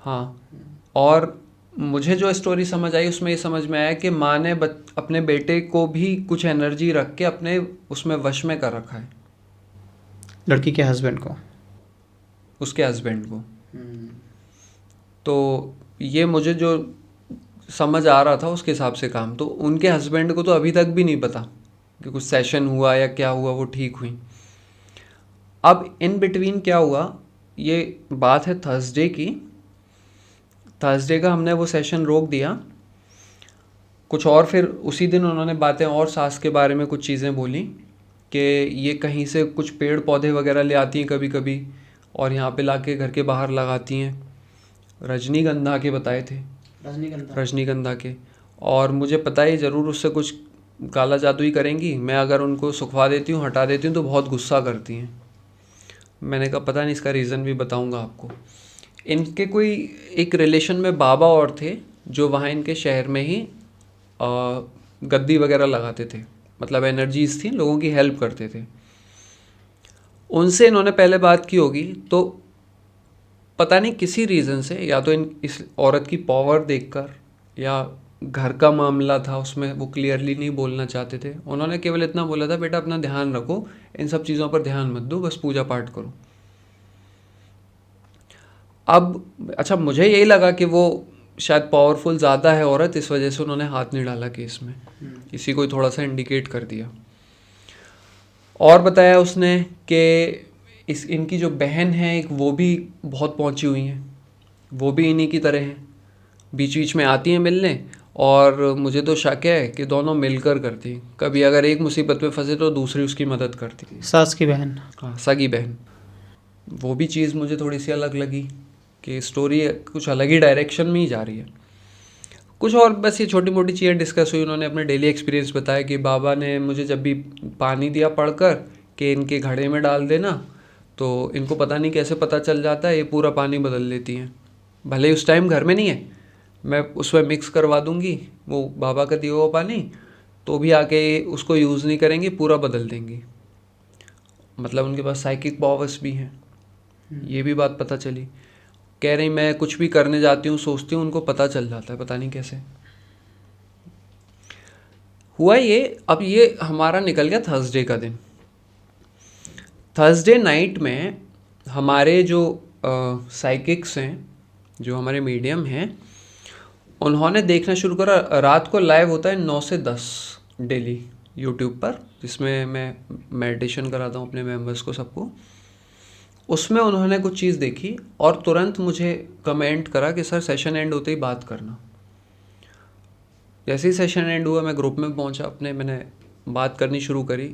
हाँ, और मुझे जो स्टोरी समझ आई उसमें ये समझ में आया कि माँ ने अपने बेटे को भी कुछ एनर्जी रख के अपने उसमें वश में कर रखा है। लड़की के हस्बैंड को, उसके हस्बैंड को। तो ये मुझे जो समझ आ रहा था उसके हिसाब से काम, तो उनके हस्बैंड को तो अभी तक भी नहीं पता कि कुछ सेशन हुआ या क्या हुआ, वो ठीक हुई। अब इन बिटवीन क्या हुआ, ये बात है थर्सडे की। थर्सडे का हमने वो सेशन रोक दिया कुछ, और फिर उसी दिन उन्होंने बातें और सास के बारे में कुछ चीज़ें बोली कि ये कहीं से कुछ पेड़ पौधे वगैरह ले आती हैं कभी कभी, और यहाँ पे लाके घर के बाहर लगाती हैं। रजनीगंधा के बताए थे, रजनीगंधा के। और मुझे पता है ज़रूर उससे कुछ काला जादू ही करेंगी। मैं अगर उनको सुखवा देती हूँ, हटा देती हूँ, तो बहुत गुस्सा करती हैं। मैंने कहा पता नहीं, इसका रीज़न भी बताऊँगा आपको। इनके कोई एक रिलेशन में बाबा और थे जो वहाँ इनके शहर में ही गद्दी वगैरह लगाते थे, मतलब एनर्जीज थी, लोगों की हेल्प करते थे। उनसे इन्होंने पहले बात की होगी, तो पता नहीं किसी रीज़न से, या तो इस औरत की पावर देखकर, या घर का मामला था उसमें वो क्लियरली नहीं बोलना चाहते थे। उन्होंने केवल इतना बोला था, बेटा अपना ध्यान रखो, इन सब चीज़ों पर ध्यान मत दो, बस पूजा पाठ करो। अब अच्छा, मुझे यही लगा कि वो शायद पावरफुल ज़्यादा है औरत, इस वजह से उन्होंने हाथ नहीं डाला केस में, इसी को थोड़ा सा इंडिकेट कर दिया। और बताया उसने कि इनकी जो बहन है एक, वो भी बहुत पहुंची हुई हैं, वो भी इन्हीं की तरह हैं, बीच बीच में आती हैं मिलने, और मुझे तो शक है कि दोनों मिलकर करती हैं। कभी अगर एक मुसीबत में फंसे तो दूसरी उसकी मदद करती। सास की बहन, हाँ, सगी बहन। वो भी चीज़ मुझे थोड़ी सी अलग लगी कि स्टोरी कुछ अलग ही डायरेक्शन में ही जा रही है। कुछ और बस ये छोटी मोटी चीज़ें डिस्कस हुई। उन्होंने अपने डेली एक्सपीरियंस बताया कि बाबा ने मुझे जब भी पानी दिया पढ़कर कि इनके घड़े में डाल देना, तो इनको पता नहीं कैसे पता चल जाता है, ये पूरा पानी बदल लेती हैं। भले ही उस टाइम घर में नहीं है, मैं उसमें मिक्स करवा दूँगी वो बाबा का दिया हुआ पानी, तो भी आके उसको यूज़ नहीं करेंगी, पूरा बदल देंगी। मतलब उनके पास साइकिक पावर्स भी हैं, ये भी बात पता चली। कह रही मैं कुछ भी करने जाती हूँ, सोचती हूँ, उनको पता चल जाता है, पता नहीं कैसे हुआ ये। अब ये हमारा निकल गया थर्सडे का दिन। थर्सडे नाइट में हमारे जो साइकिक्स हैं, जो हमारे मीडियम हैं, उन्होंने देखना शुरू करा। रात को लाइव होता है 9 से 10 डेली यूट्यूब पर, जिसमें मैं मेडिटेशन कराता हूँ अपने मेंबर्स को, सबको। उसमें उन्होंने कुछ चीज़ देखी और तुरंत मुझे कमेंट करा कि सर सेशन एंड होते ही बात करना। जैसे ही सेशन एंड हुआ, मैं ग्रुप में पहुंचा अपने, मैंने बात करनी शुरू करी,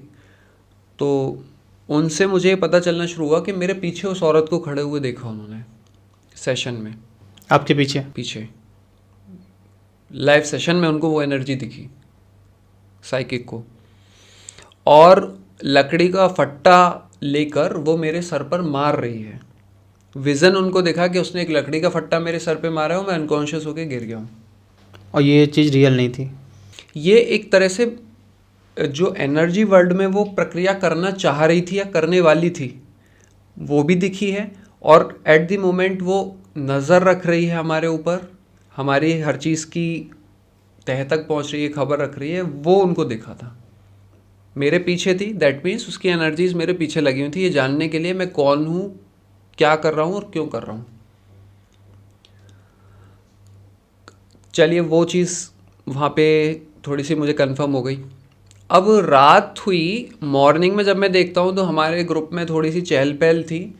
तो उनसे मुझे पता चलना शुरू हुआ कि मेरे पीछे उस औरत को खड़े हुए देखा उन्होंने सेशन में। आपके पीछे? पीछे लाइव सेशन में उनको वो एनर्जी दिखी, साइकिक को, और लकड़ी का फट्टा लेकर वो मेरे सर पर मार रही है। विज़न उनको देखा कि उसने एक लकड़ी का फट्टा मेरे सर पे मारा है, मैं अनकॉन्शियस होकर गिर गया हूँ। और ये चीज़ रियल नहीं थी? ये एक तरह से जो एनर्जी वर्ल्ड में वो प्रक्रिया करना चाह रही थी या करने वाली थी, वो भी दिखी है, और एट द मोमेंट वो नज़र रख रही है हमारे ऊपर, हमारी हर चीज़ की तह तक पहुँच रही है, खबर रख रही है, वो उनको दिखा था। मेरे पीछे थी, दैट मीन्स उसकी एनर्जीज मेरे पीछे लगी हुई थी, ये जानने के लिए मैं कौन हूँ, क्या कर रहा हूँ और क्यों कर रहा हूँ। चलिए, वो चीज़ वहाँ पे थोड़ी सी मुझे कंफर्म हो गई। अब रात हुई, मॉर्निंग में जब मैं देखता हूँ तो हमारे ग्रुप में थोड़ी सी चहल पहल थी।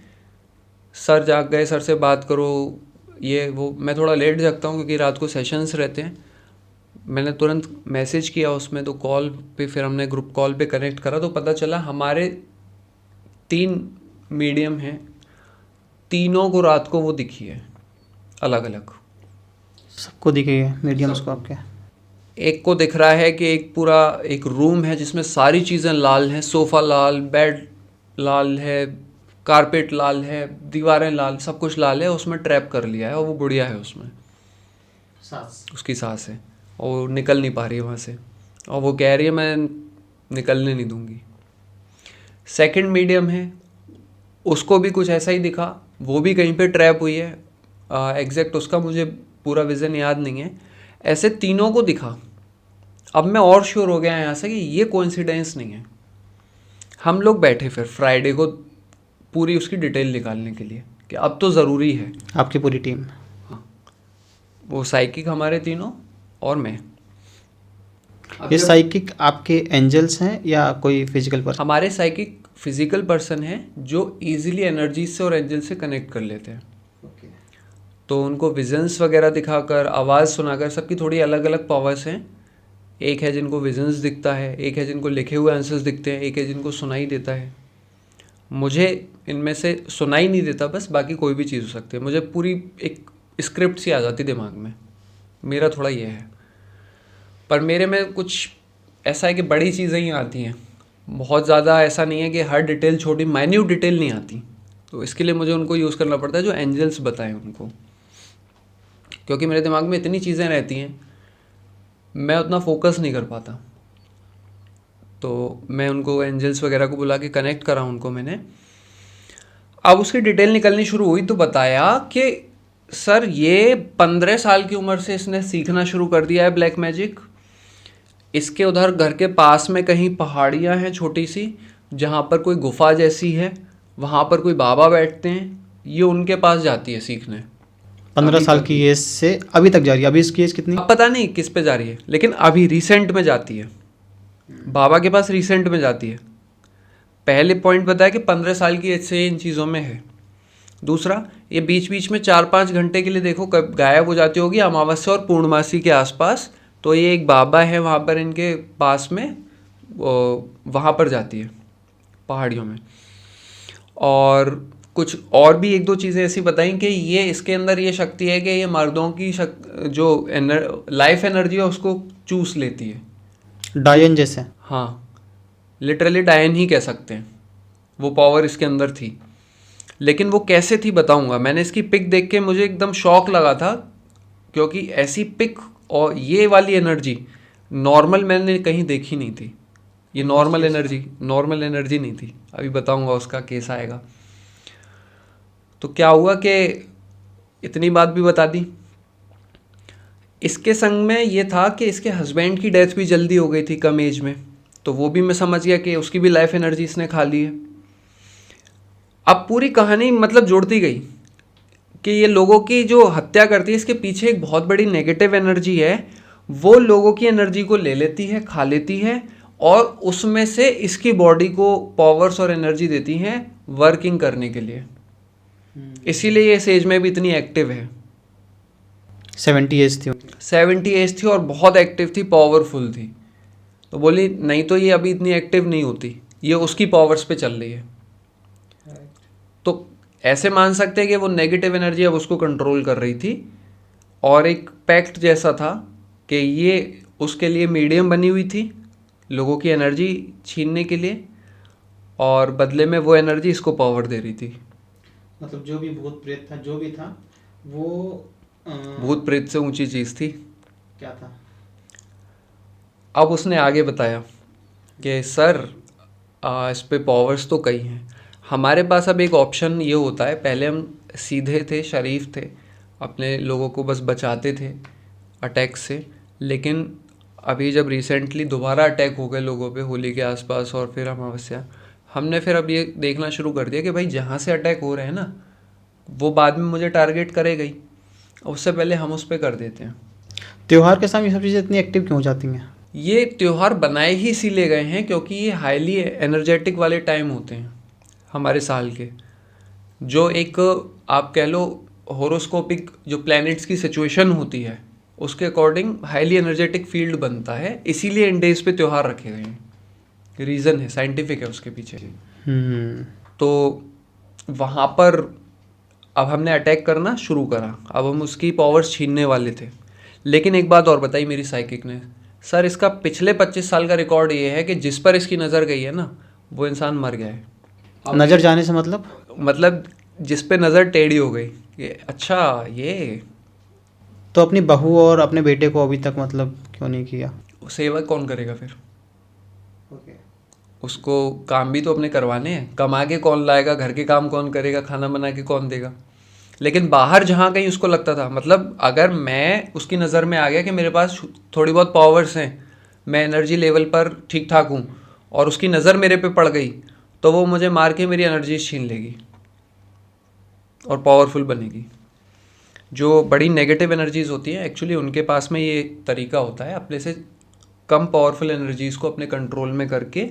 सर जाग गए, सर से बात करो, ये वो मैं थोड़ा लेट जगता हूँ क्योंकि रात को सेशंस रहते हैं। मैंने तुरंत मैसेज किया उसमें, तो कॉल पे फिर हमने ग्रुप कॉल पे कनेक्ट करा तो पता चला हमारे 3 मीडियम हैं, तीनों को रात को वो दिखी है अलग अलग। सबको दिखे है मीडियम्स को आपके? एक को दिख रहा है कि एक पूरा एक रूम है जिसमें सारी चीज़ें लाल हैं, सोफ़ा लाल, बेड लाल है, कारपेट लाल है, दीवारें लाल, सब कुछ लाल है, उसमें ट्रैप कर लिया है और वो बुढ़िया है उसमें, उसकी सास है और वो निकल नहीं पा रही है वहाँ से और वो कह रही है मैं निकलने नहीं दूंगी। सेकंड मीडियम है, उसको भी कुछ ऐसा ही दिखा, वो भी कहीं पे ट्रैप हुई है, एग्जैक्ट उसका मुझे पूरा विज़न याद नहीं है। ऐसे तीनों को दिखा। अब मैं और श्योर हो गया यहाँ से कि ये कोइंसिडेंस नहीं है। हम लोग बैठे फिर फ्राइडे को पूरी उसकी डिटेल निकालने के लिए कि अब तो ज़रूरी है। आपकी पूरी टीम? हाँ, वो साइकिक हमारे तीनों और मैं। ये साइकिक आपके एंजल्स हैं या कोई फिजिकल पर्सन? हमारे साइकिक फिजिकल पर्सन है जो इजीली एनर्जी से और एंजल से कनेक्ट कर लेते हैं। तो उनको विजन्स वगैरह दिखाकर, आवाज़ सुनाकर, सबकी थोड़ी अलग अलग पावर्स हैं। एक है जिनको विजन्स दिखता है, एक है जिनको लिखे हुए आंसर्स दिखते हैं, एक है जिनको सुनाई देता है। मुझे इनमें से सुनाई नहीं देता बस, बाकी कोई भी चीज़ हो सकती है। मुझे पूरी एक स्क्रिप्ट सी आ जाती दिमाग में, मेरा थोड़ा ये है। पर मेरे में कुछ ऐसा है कि बड़ी चीज़ें ही आती हैं, बहुत ज़्यादा ऐसा नहीं है कि हर डिटेल, छोटी माइन्यूट डिटेल नहीं आती। तो इसके लिए मुझे उनको यूज़ करना पड़ता है जो एंजल्स बताएं उनको, क्योंकि मेरे दिमाग में इतनी चीज़ें रहती हैं मैं उतना फोकस नहीं कर पाता। तो मैं उनको एंजल्स वगैरह को बुला के कनेक्ट करा उनको मैंने। अब उसकी डिटेल निकलनी शुरू हुई तो बताया कि सर ये 15 साल की उम्र से इसने सीखना शुरू कर दिया है ब्लैक मैजिक। इसके उधर घर के पास में कहीं पहाड़ियाँ हैं छोटी सी, जहाँ पर कोई गुफा जैसी है, वहाँ पर कोई बाबा बैठते हैं, ये उनके पास जाती है सीखने। 15 साल की एज से अभी तक जा रही है? अभी इसकी एज कितनी? अब पता नहीं किस पे जा रही है, लेकिन अभी रिसेंट में जाती है, बाबा के पास रिसेंट में जाती है। पहले पॉइंट बताया कि 15 साल की एज से इन चीज़ों में है। दूसरा, ये बीच बीच में 4-5 घंटे के लिए देखो कब गायब हो जाती होगी, अमावस्या और पूर्णमासी के आसपास। तो ये एक बाबा है वहाँ पर इनके पास में, वहाँ पर जाती है पहाड़ियों में। और कुछ और भी 1-2 चीज़ें ऐसी बताई कि ये इसके अंदर ये शक्ति है कि ये मर्दों की जो लाइफ एनर्जी है उसको चूस लेती है, डायन जैसे? हाँ, लिटरली डायन ही कह सकते हैं, वो पावर इसके अंदर थी। लेकिन वो कैसे थी बताऊंगा। मैंने इसकी पिक देख के मुझे एकदम शॉक लगा था, क्योंकि ऐसी पिक और ये वाली एनर्जी नॉर्मल मैंने कहीं देखी नहीं थी। ये नॉर्मल एनर्जी नहीं थी। अभी बताऊंगा, उसका केस आएगा। तो क्या हुआ कि इतनी बात भी बता दी। इसके संग में ये था कि इसके हस्बैंड की डेथ भी जल्दी हो गई थी, कम एज में। तो वो भी मैं समझ गया कि उसकी भी लाइफ एनर्जी इसने खा ली है। अब पूरी कहानी मतलब जुड़ती गई कि ये लोगों की जो हत्या करती है, इसके पीछे एक बहुत बड़ी नेगेटिव एनर्जी है। वो लोगों की एनर्जी को ले लेती है, खा लेती है, और उसमें से इसकी बॉडी को पावर्स और एनर्जी देती हैं वर्किंग करने के लिए। इसीलिए ये इस एज में भी इतनी एक्टिव है। 70 एज थी और बहुत एक्टिव थी, पावरफुल थी। तो बोली नहीं तो ये अभी इतनी एक्टिव नहीं होती, ये उसकी पावर्स पे चल रही है। तो ऐसे मान सकते हैं कि वो नेगेटिव एनर्जी अब उसको कंट्रोल कर रही थी, और एक पैक्ट जैसा था कि ये उसके लिए मीडियम बनी हुई थी लोगों की एनर्जी छीनने के लिए, और बदले में वो एनर्जी इसको पावर दे रही थी। मतलब जो भी भूत प्रेत था, जो भी था वो भूत प्रेत से ऊंची चीज़ थी। क्या था? अब उसने आगे बताया कि सर इस पे पावर्स तो कई हैं हमारे पास। अब एक ऑप्शन ये होता है, पहले हम सीधे थे, शरीफ थे, अपने लोगों को बस बचाते थे अटैक से। लेकिन अभी जब रिसेंटली दोबारा अटैक हो गए लोगों पे होली के आसपास और फिर अमावस्या, हमने फिर अब ये देखना शुरू कर दिया कि भाई जहाँ से अटैक हो रहे हैं ना, वो बाद में मुझे टारगेट करेगा ही, उससे पहले हम उस पर कर देते हैं। त्यौहार के साथ ये सब चीज़ें इतनी एक्टिव क्यों हो जाती हैं? ये त्यौहार बनाए ही इसीलिए गए हैं क्योंकि ये हाईली एनर्जेटिक वाले टाइम होते हैं हमारे साल के, जो एक आप कह लो होरोस्कोपिक जो प्लैनेट्स की सिचुएशन होती है उसके अकॉर्डिंग हाईली एनर्जेटिक फील्ड बनता है, इसीलिए इन डेज पे त्यौहार रखे गए हैं। रीज़न है, साइंटिफिक है उसके पीछे। तो वहाँ पर अब हमने अटैक करना शुरू करा, अब हम उसकी पावर्स छीनने वाले थे। लेकिन एक बात और बताई मेरी साइकिक ने, सर इसका पिछले 25 साल का रिकॉर्ड ये है कि जिस पर इसकी नज़र गई है ना वो इंसान मर गया है। नज़र जाने से मतलब जिस पे नज़र टेढ़ी हो गई, ये अच्छा ये तो अपनी बहू और अपने बेटे को अभी तक मतलब क्यों नहीं किया? सेवा कौन करेगा फिर? उसको काम भी तो अपने करवाने हैं, कमा के कौन लाएगा, घर के काम कौन करेगा, खाना बना के कौन देगा। लेकिन बाहर जहाँ कहीं उसको लगता था, मतलब अगर मैं उसकी नज़र में आ गया कि मेरे पास थोड़ी बहुत पावर्स हैं, मैं एनर्जी लेवल पर ठीक ठाक हूँ, और उसकी नज़र मेरे पे पड़ गई, तो वो मुझे मार के मेरी एनर्जी छीन लेगी और पावरफुल बनेगी। जो बड़ी नेगेटिव एनर्जीज़ होती हैं एक्चुअली उनके पास में ये तरीका होता है अपने से कम पावरफुल एनर्जीज़ को अपने कंट्रोल में करके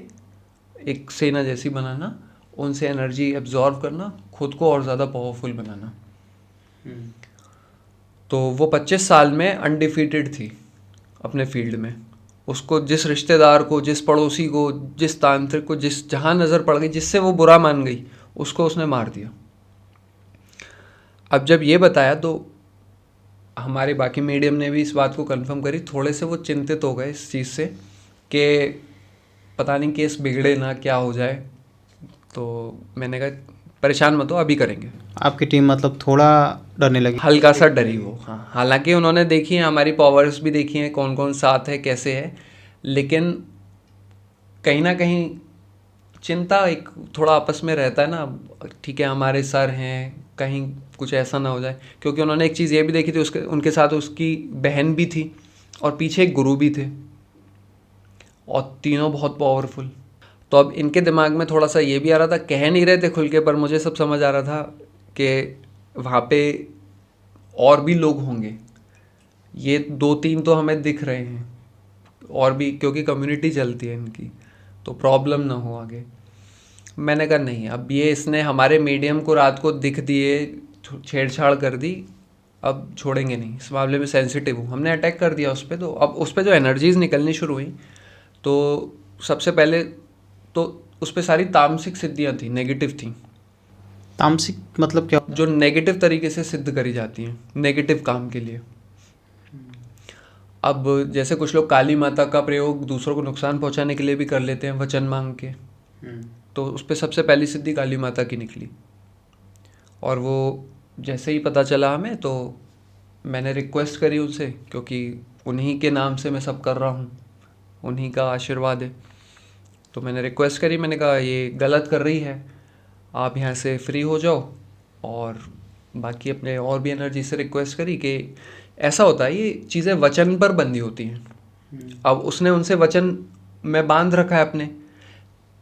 एक सेना जैसी बनाना, उनसे एनर्जी एब्जॉर्व करना, खुद को और ज़्यादा पावरफुल बनाना। तो वो 25 साल में अनडिफीटेड थी अपने फील्ड में। उसको जिस रिश्तेदार को, जिस पड़ोसी को, जिस तांत्रिक को, जिस जहाँ नज़र पड़ गई, जिससे वो बुरा मान गई, उसको उसने मार दिया। अब जब ये बताया तो हमारे बाकी मीडियम ने भी इस बात को कंफर्म करी, थोड़े से वो चिंतित हो गए इस चीज़ से कि पता नहीं केस बिगड़े ना, क्या हो जाए। तो मैंने कहा परेशान मत हो, अभी करेंगे। आपकी टीम मतलब थोड़ा डरने लगी? हल्का सा डरी वो, हाँ। हालांकि उन्होंने देखी है, हमारी पावर्स भी देखी हैं, कौन कौन साथ है, कैसे है, लेकिन कहीं ना कहीं चिंता एक थोड़ा आपस में रहता है ना, ठीक है हमारे सर हैं, कहीं कुछ ऐसा ना हो जाए। क्योंकि उन्होंने एक चीज़ ये भी देखी थी, उसके उनके साथ उसकी बहन भी थी और पीछे एक गुरु भी थे, और तीनों बहुत पावरफुल। तो अब इनके दिमाग में थोड़ा सा ये भी आ रहा था, कह नहीं रहे थे खुल के, पर मुझे सब समझ आ रहा था कि वहाँ पे और भी लोग होंगे, ये 2-3 तो हमें दिख रहे हैं, और भी, क्योंकि कम्युनिटी चलती है इनकी, तो प्रॉब्लम ना हो आगे। मैंने कहा नहीं, अब ये इसने हमारे मीडियम को रात को दिख दिए, छेड़छाड़ कर दी, अब छोड़ेंगे नहीं, इस मामले में सेंसिटिव हूँ। हमने अटैक कर दिया उस पर। तो अब उस पर जो एनर्जीज़ निकलनी शुरू हुई, तो सबसे पहले तो उस पर सारी तामसिक सिद्धियाँ थी, नेगेटिव थी। तामसिक मतलब क्या? जो नेगेटिव तरीके से सिद्ध करी जाती हैं, नेगेटिव काम के लिए। अब जैसे कुछ लोग काली माता का प्रयोग दूसरों को नुकसान पहुंचाने के लिए भी कर लेते हैं वचन मांग के, तो उस पर सबसे पहली सिद्धि काली माता की निकली। और वो जैसे ही पता चला हमें, तो मैंने रिक्वेस्ट करी उनसे, क्योंकि उन्हीं के नाम से मैं सब कर रहा हूँ, उन्हीं का आशीर्वाद है। तो मैंने रिक्वेस्ट करी, मैंने कहा ये गलत कर रही है, आप यहाँ से फ्री हो जाओ। और बाकी अपने और भी एनर्जी से रिक्वेस्ट करी कि ऐसा होता है, ये चीज़ें वचन पर बंधी होती हैं। अब उसने उनसे वचन में बांध रखा है अपने,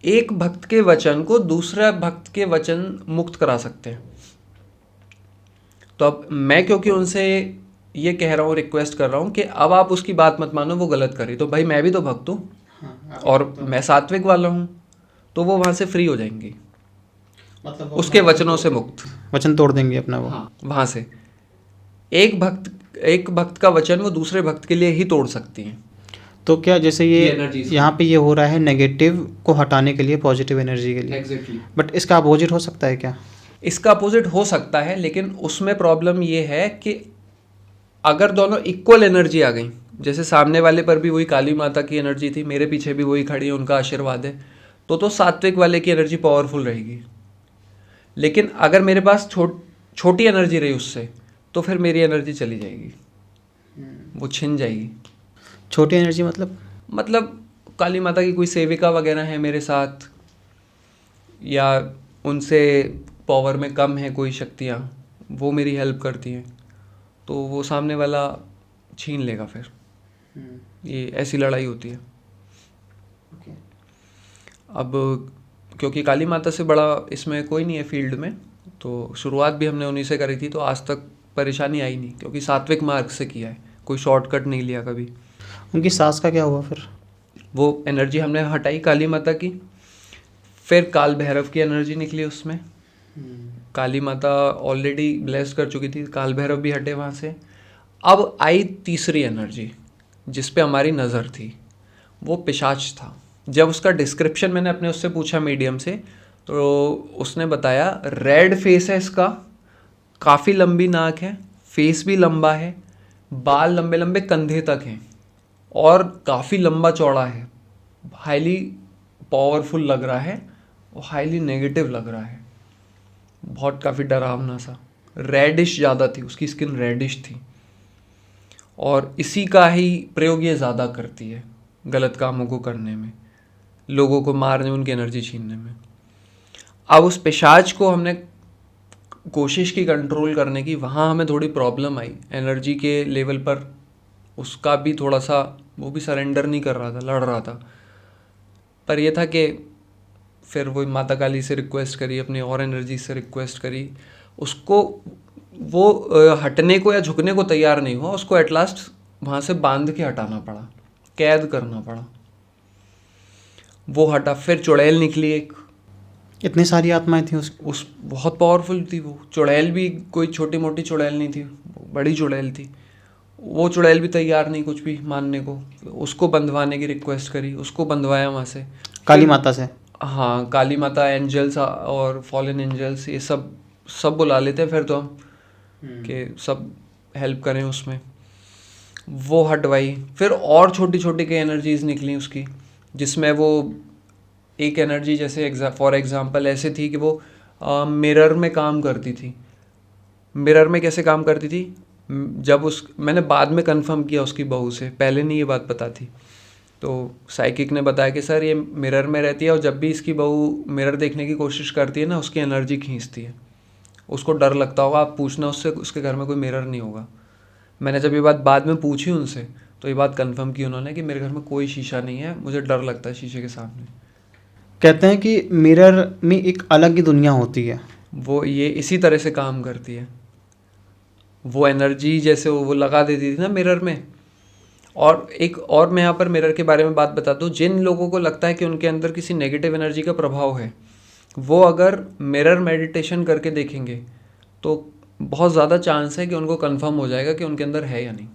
एक भक्त के वचन को दूसरा भक्त के वचन मुक्त करा सकते हैं। तो अब मैं क्योंकि उनसे ये कह रहा हूँ, रिक्वेस्ट कर रहा हूँ कि अब आप उसकी बात मत मानो, वो गलत करी, तो भाई मैं भी तो भक्त हूँ, और मैं सात्विक वाला हूँ, तो वो वहाँ से फ्री हो जाएंगी, मतलब उसके वचनों से मुक्त, वचन तोड़ देंगे अपना वो। हाँ, वहाँ से एक भक्त का वचन वो दूसरे भक्त के लिए ही तोड़ सकती हैं। तो क्या जैसे ये यहाँ पे ये हो रहा है नेगेटिव को हटाने के लिए, पॉजिटिव एनर्जी के लिए, एग्जैक्टली। बट इसका अपोजिट हो सकता है क्या? इसका अपोजिट हो सकता है, लेकिन उसमें प्रॉब्लम ये है कि अगर दोनों इक्वल एनर्जी आ गई, जैसे सामने वाले पर भी वही काली माता की एनर्जी थी, मेरे पीछे भी वही खड़ी है, उनका आशीर्वाद है, तो सात्विक वाले की एनर्जी पावरफुल रहेगी। लेकिन अगर मेरे पास छोटी एनर्जी रही उससे, तो फिर मेरी एनर्जी चली जाएगी, वो छिन जाएगी। छोटी एनर्जी मतलब काली माता की कोई सेविका वगैरह है मेरे साथ, या उनसे पावर में कम है कोई शक्तियाँ, वो मेरी हेल्प करती हैं, तो वो सामने वाला छीन लेगा फिर। ये ऐसी लड़ाई होती है। अब क्योंकि काली माता से बड़ा इसमें कोई नहीं है फील्ड में, तो शुरुआत भी हमने उन्हीं से करी थी, तो आज तक परेशानी आई नहीं, क्योंकि सात्विक मार्ग से किया है, कोई शॉर्टकट नहीं लिया कभी। उनकी सास का क्या हुआ फिर? वो एनर्जी हमने हटाई काली माता की, फिर काल भैरव की एनर्जी निकली उसमें, काली माता ऑलरेडी ब्लेस्ड कर चुकी थी, काल भैरव भी हटे वहाँ से। अब आई तीसरी एनर्जी जिस पे हमारी नज़र थी, वो पिशाच था। जब उसका डिस्क्रिप्शन मैंने अपने उससे पूछा मीडियम से, तो उसने बताया रेड फेस है इसका, काफ़ी लंबी नाक है, फेस भी लंबा है, बाल लंबे लंबे कंधे तक हैं और काफ़ी लंबा चौड़ा है, हाईली पावरफुल लग रहा है और हाईली नेगेटिव लग रहा है, बहुत काफ़ी डरावना सा। रेडिश ज़्यादा थी, उसकी स्किन रेडिश थी और इसी का ही प्रयोग ये ज़्यादा करती है गलत कामों को करने में, लोगों को मारने, उनकी एनर्जी छीनने में। अब उस पिशाच को हमने कोशिश की कंट्रोल करने की, वहाँ हमें थोड़ी प्रॉब्लम आई एनर्जी के लेवल पर। उसका भी थोड़ा सा, वो भी सरेंडर नहीं कर रहा था, लड़ रहा था। पर ये था कि फिर वो माता काली से रिक्वेस्ट करी, अपनी और एनर्जी से रिक्वेस्ट करी, उसको वो हटने को या झुकने को तैयार नहीं हुआ। उसको एट लास्ट वहाँ से बांध के हटाना पड़ा, कैद करना पड़ा। वो हटा, फिर चुड़ैल निकली एक। इतनी सारी आत्माएं थी उस बहुत पावरफुल थी वो चुड़ैल भी, कोई छोटी मोटी चुड़ैल नहीं थी, बड़ी चुड़ैल थी। वो चुड़ैल भी तैयार नहीं कुछ भी मानने को। उसको बंधवाने की रिक्वेस्ट करी, उसको बंधवाया वहाँ से, काली माता से। हाँ, काली माता, एंजल्स और फॉलन एंजल्स, ये सब बुला लेते हैं फिर तो हम, कि सब हेल्प करें उसमें। वो हटवाई। फिर और छोटी छोटी कई एनर्जीज निकली उसकी, जिसमें वो एक एनर्जी जैसे फॉर एग्जांपल ऐसे थी कि वो मिरर में काम करती थी। मिरर में कैसे काम करती थी, जब मैंने बाद में कंफर्म किया उसकी बहू से, पहले नहीं ये बात पता थी। तो साइकिक ने बताया कि सर ये मिरर में रहती है और जब भी इसकी बहू मिरर देखने की कोशिश करती है ना, उसकी एनर्जी खींचती है। उसको डर लगता होगा, आप पूछना उससे, उसके घर में कोई मिरर नहीं होगा। मैंने जब ये बात बाद में पूछी उनसे, तो ये बात कंफर्म की उन्होंने कि मेरे घर में कोई शीशा नहीं है, मुझे डर लगता है शीशे के सामने। कहते हैं कि मिरर में एक अलग ही दुनिया होती है। वो ये इसी तरह से काम करती है। वो एनर्जी जैसे वो लगा देती थी ना मिरर में। और एक और मैं यहाँ पर मिरर के बारे में बात बता दूँ, जिन लोगों को लगता है कि उनके अंदर किसी नेगेटिव एनर्जी का प्रभाव है, वो अगर मिरर मेडिटेशन करके देखेंगे तो बहुत ज़्यादा चांस है कि उनको कंफर्म हो जाएगा कि उनके अंदर है या नहीं।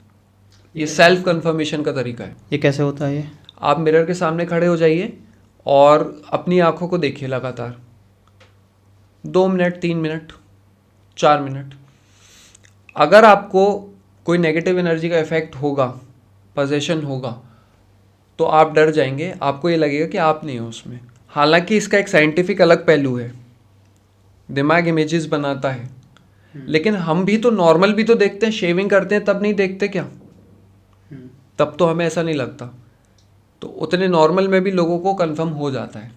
ये सेल्फ कंफर्मेशन का तरीका है। ये कैसे होता है ये? आप मिरर के सामने खड़े हो जाइए और अपनी आंखों को देखिए लगातार 2 मिनट, 3 मिनट, 4 मिनट। अगर आपको कोई नेगेटिव एनर्जी का इफेक्ट होगा, पोजेशन होगा, तो आप डर जाएंगे, आपको ये लगेगा कि आप नहीं हो उसमें। हालांकि इसका एक साइंटिफिक अलग पहलू है, दिमाग इमेजेस बनाता है, लेकिन हम भी तो नॉर्मल भी तो देखते हैं, शेविंग करते हैं तब नहीं देखते क्या? तब तो हमें ऐसा नहीं लगता। तो उतने नॉर्मल में भी लोगों को कंफर्म हो जाता है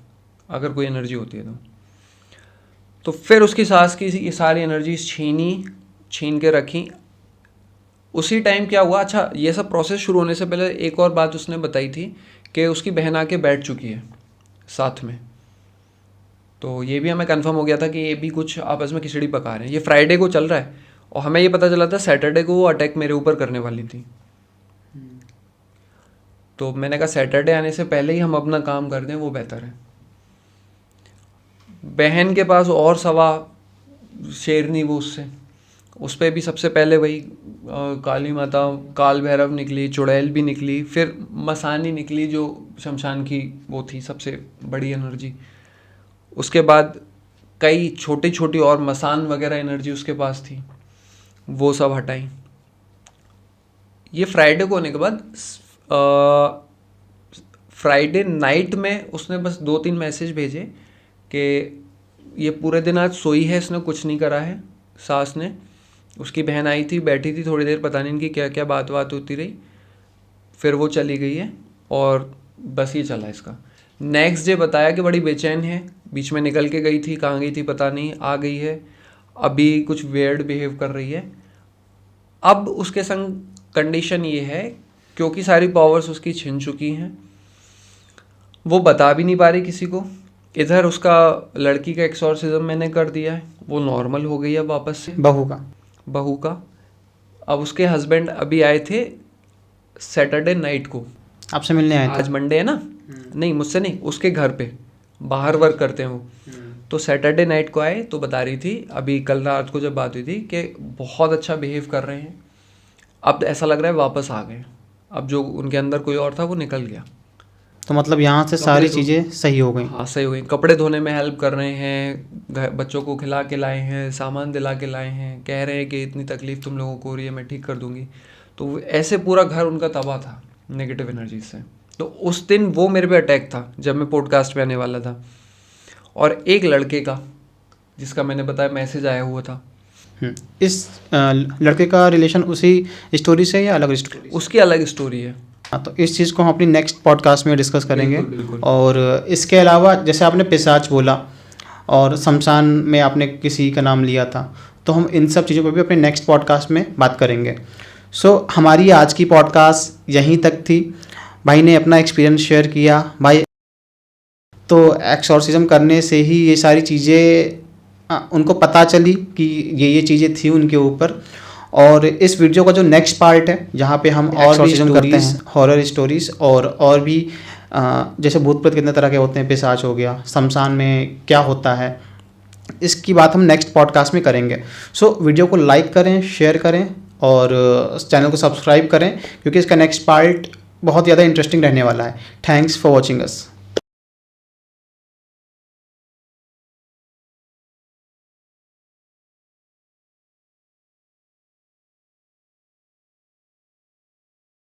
अगर कोई एनर्जी होती है तो फिर उसकी सांस की ये सारी एनर्जीज छीन के रखी। उसी टाइम क्या हुआ, अच्छा ये सब प्रोसेस शुरू होने से पहले एक और बात उसने बताई थी कि उसकी बहन आके बैठ चुकी है साथ में। तो ये भी हमें कंफर्म हो गया था कि ये भी कुछ आपस में खिचड़ी पका रहे हैं। ये फ्राइडे को चल रहा है और हमें ये पता चला था सैटरडे को वो अटैक मेरे ऊपर करने वाली थी। तो मैंने कहा सैटरडे आने से पहले ही हम अपना काम कर दें, वो बेहतर है। बहन के पास और सवा शेरनी, वो उससे उस पर भी सबसे पहले वही काली माता, काल भैरव निकली, चुड़ैल भी निकली, फिर मसानी निकली जो शमशान की वो थी सबसे बड़ी एनर्जी। उसके बाद कई छोटी छोटी और मसान वगैरह एनर्जी उसके पास थी, वो सब हटाई। ये फ्राइडे को होने के बाद फ्राइडे नाइट में उसने बस 2-3 मैसेज भेजे कि ये पूरे दिन आज सोई है, इसने कुछ नहीं करा है। सास ने, उसकी बहन आई थी, बैठी थी थोड़ी देर, पता नहीं इनकी क्या क्या बात होती रही, फिर वो चली गई है और बस ये चला इसका। नेक्स्ट डे बताया कि बड़ी बेचैन है, बीच में निकल के गई थी, कहाँ गई थी पता नहीं, आ गई है, अभी कुछ वेयर्ड बिहेव कर रही है। अब उसके संग कंडीशन ये है, क्योंकि सारी पावर्स उसकी छिन चुकी हैं, वो बता भी नहीं पा रही किसी को। इधर उसका लड़की का एक्सॉर्सिज्म मैंने कर दिया है, वो नॉर्मल हो गई है वापस से। बहू का अब उसके हस्बैंड अभी आए थे सैटरडे नाइट को, आपसे मिलने आए थे? आज मंडे है ना, नहीं मुझसे नहीं, उसके घर पे बाहर वर्क करते हैं वो। तो सैटरडे नाइट को आए तो बता रही थी, अभी कल रात को जब बात हुई थी, कि बहुत अच्छा बिहेव कर रहे हैं, अब ऐसा लग रहा है वापस आ गए, अब जो उनके अंदर कोई और था वो निकल गया। तो मतलब यहाँ से सारी चीज़ें सही हो गई। हाँ सही हो गई, कपड़े धोने में हेल्प कर रहे हैं, बच्चों को खिला के लाए हैं, सामान दिला के लाए हैं, कह रहे हैं कि इतनी तकलीफ तुम लोगों को हो रही है, मैं ठीक कर दूंगी। तो ऐसे पूरा घर उनका तबाह था नेगेटिव एनर्जी से। तो उस दिन वो मेरे पे अटैक था जब मैं पॉडकास्ट में आने वाला था। और एक लड़के का जिसका मैंने बताया मैसेज आया हुआ था, इस लड़के का रिलेशन उसी स्टोरी से या अलग स्टोरी? उसकी अलग स्टोरी है। हाँ, तो इस चीज़ को हम अपनी नेक्स्ट पॉडकास्ट में डिस्कस करेंगे। बिल्कुल। और इसके अलावा जैसे आपने पिशाच बोला और शमशान में आपने किसी का नाम लिया था, तो हम इन सब चीज़ों पर भी अपने नेक्स्ट पॉडकास्ट में बात करेंगे। सो हमारी आज की पॉडकास्ट यहीं तक थी। भाई ने अपना एक्सपीरियंस शेयर किया। भाई तो एक्सॉर्सिज्म करने से ही ये सारी चीज़ें उनको पता चली कि ये चीज़ें थी उनके ऊपर। और इस वीडियो का जो नेक्स्ट पार्ट है, जहाँ पे हम और भी करते हैं हॉरर स्टोरीज़ और भी जैसे भूत प्रेत कितने तरह के होते हैं, पिशाच हो गया, शमशान में क्या होता है, इसकी बात हम नेक्स्ट पॉडकास्ट में करेंगे। सो वीडियो को लाइक करें, शेयर करें और चैनल को सब्सक्राइब करें, क्योंकि इसका नेक्स्ट पार्ट बहुत ज़्यादा इंटरेस्टिंग रहने वाला है। Thanks for watching us.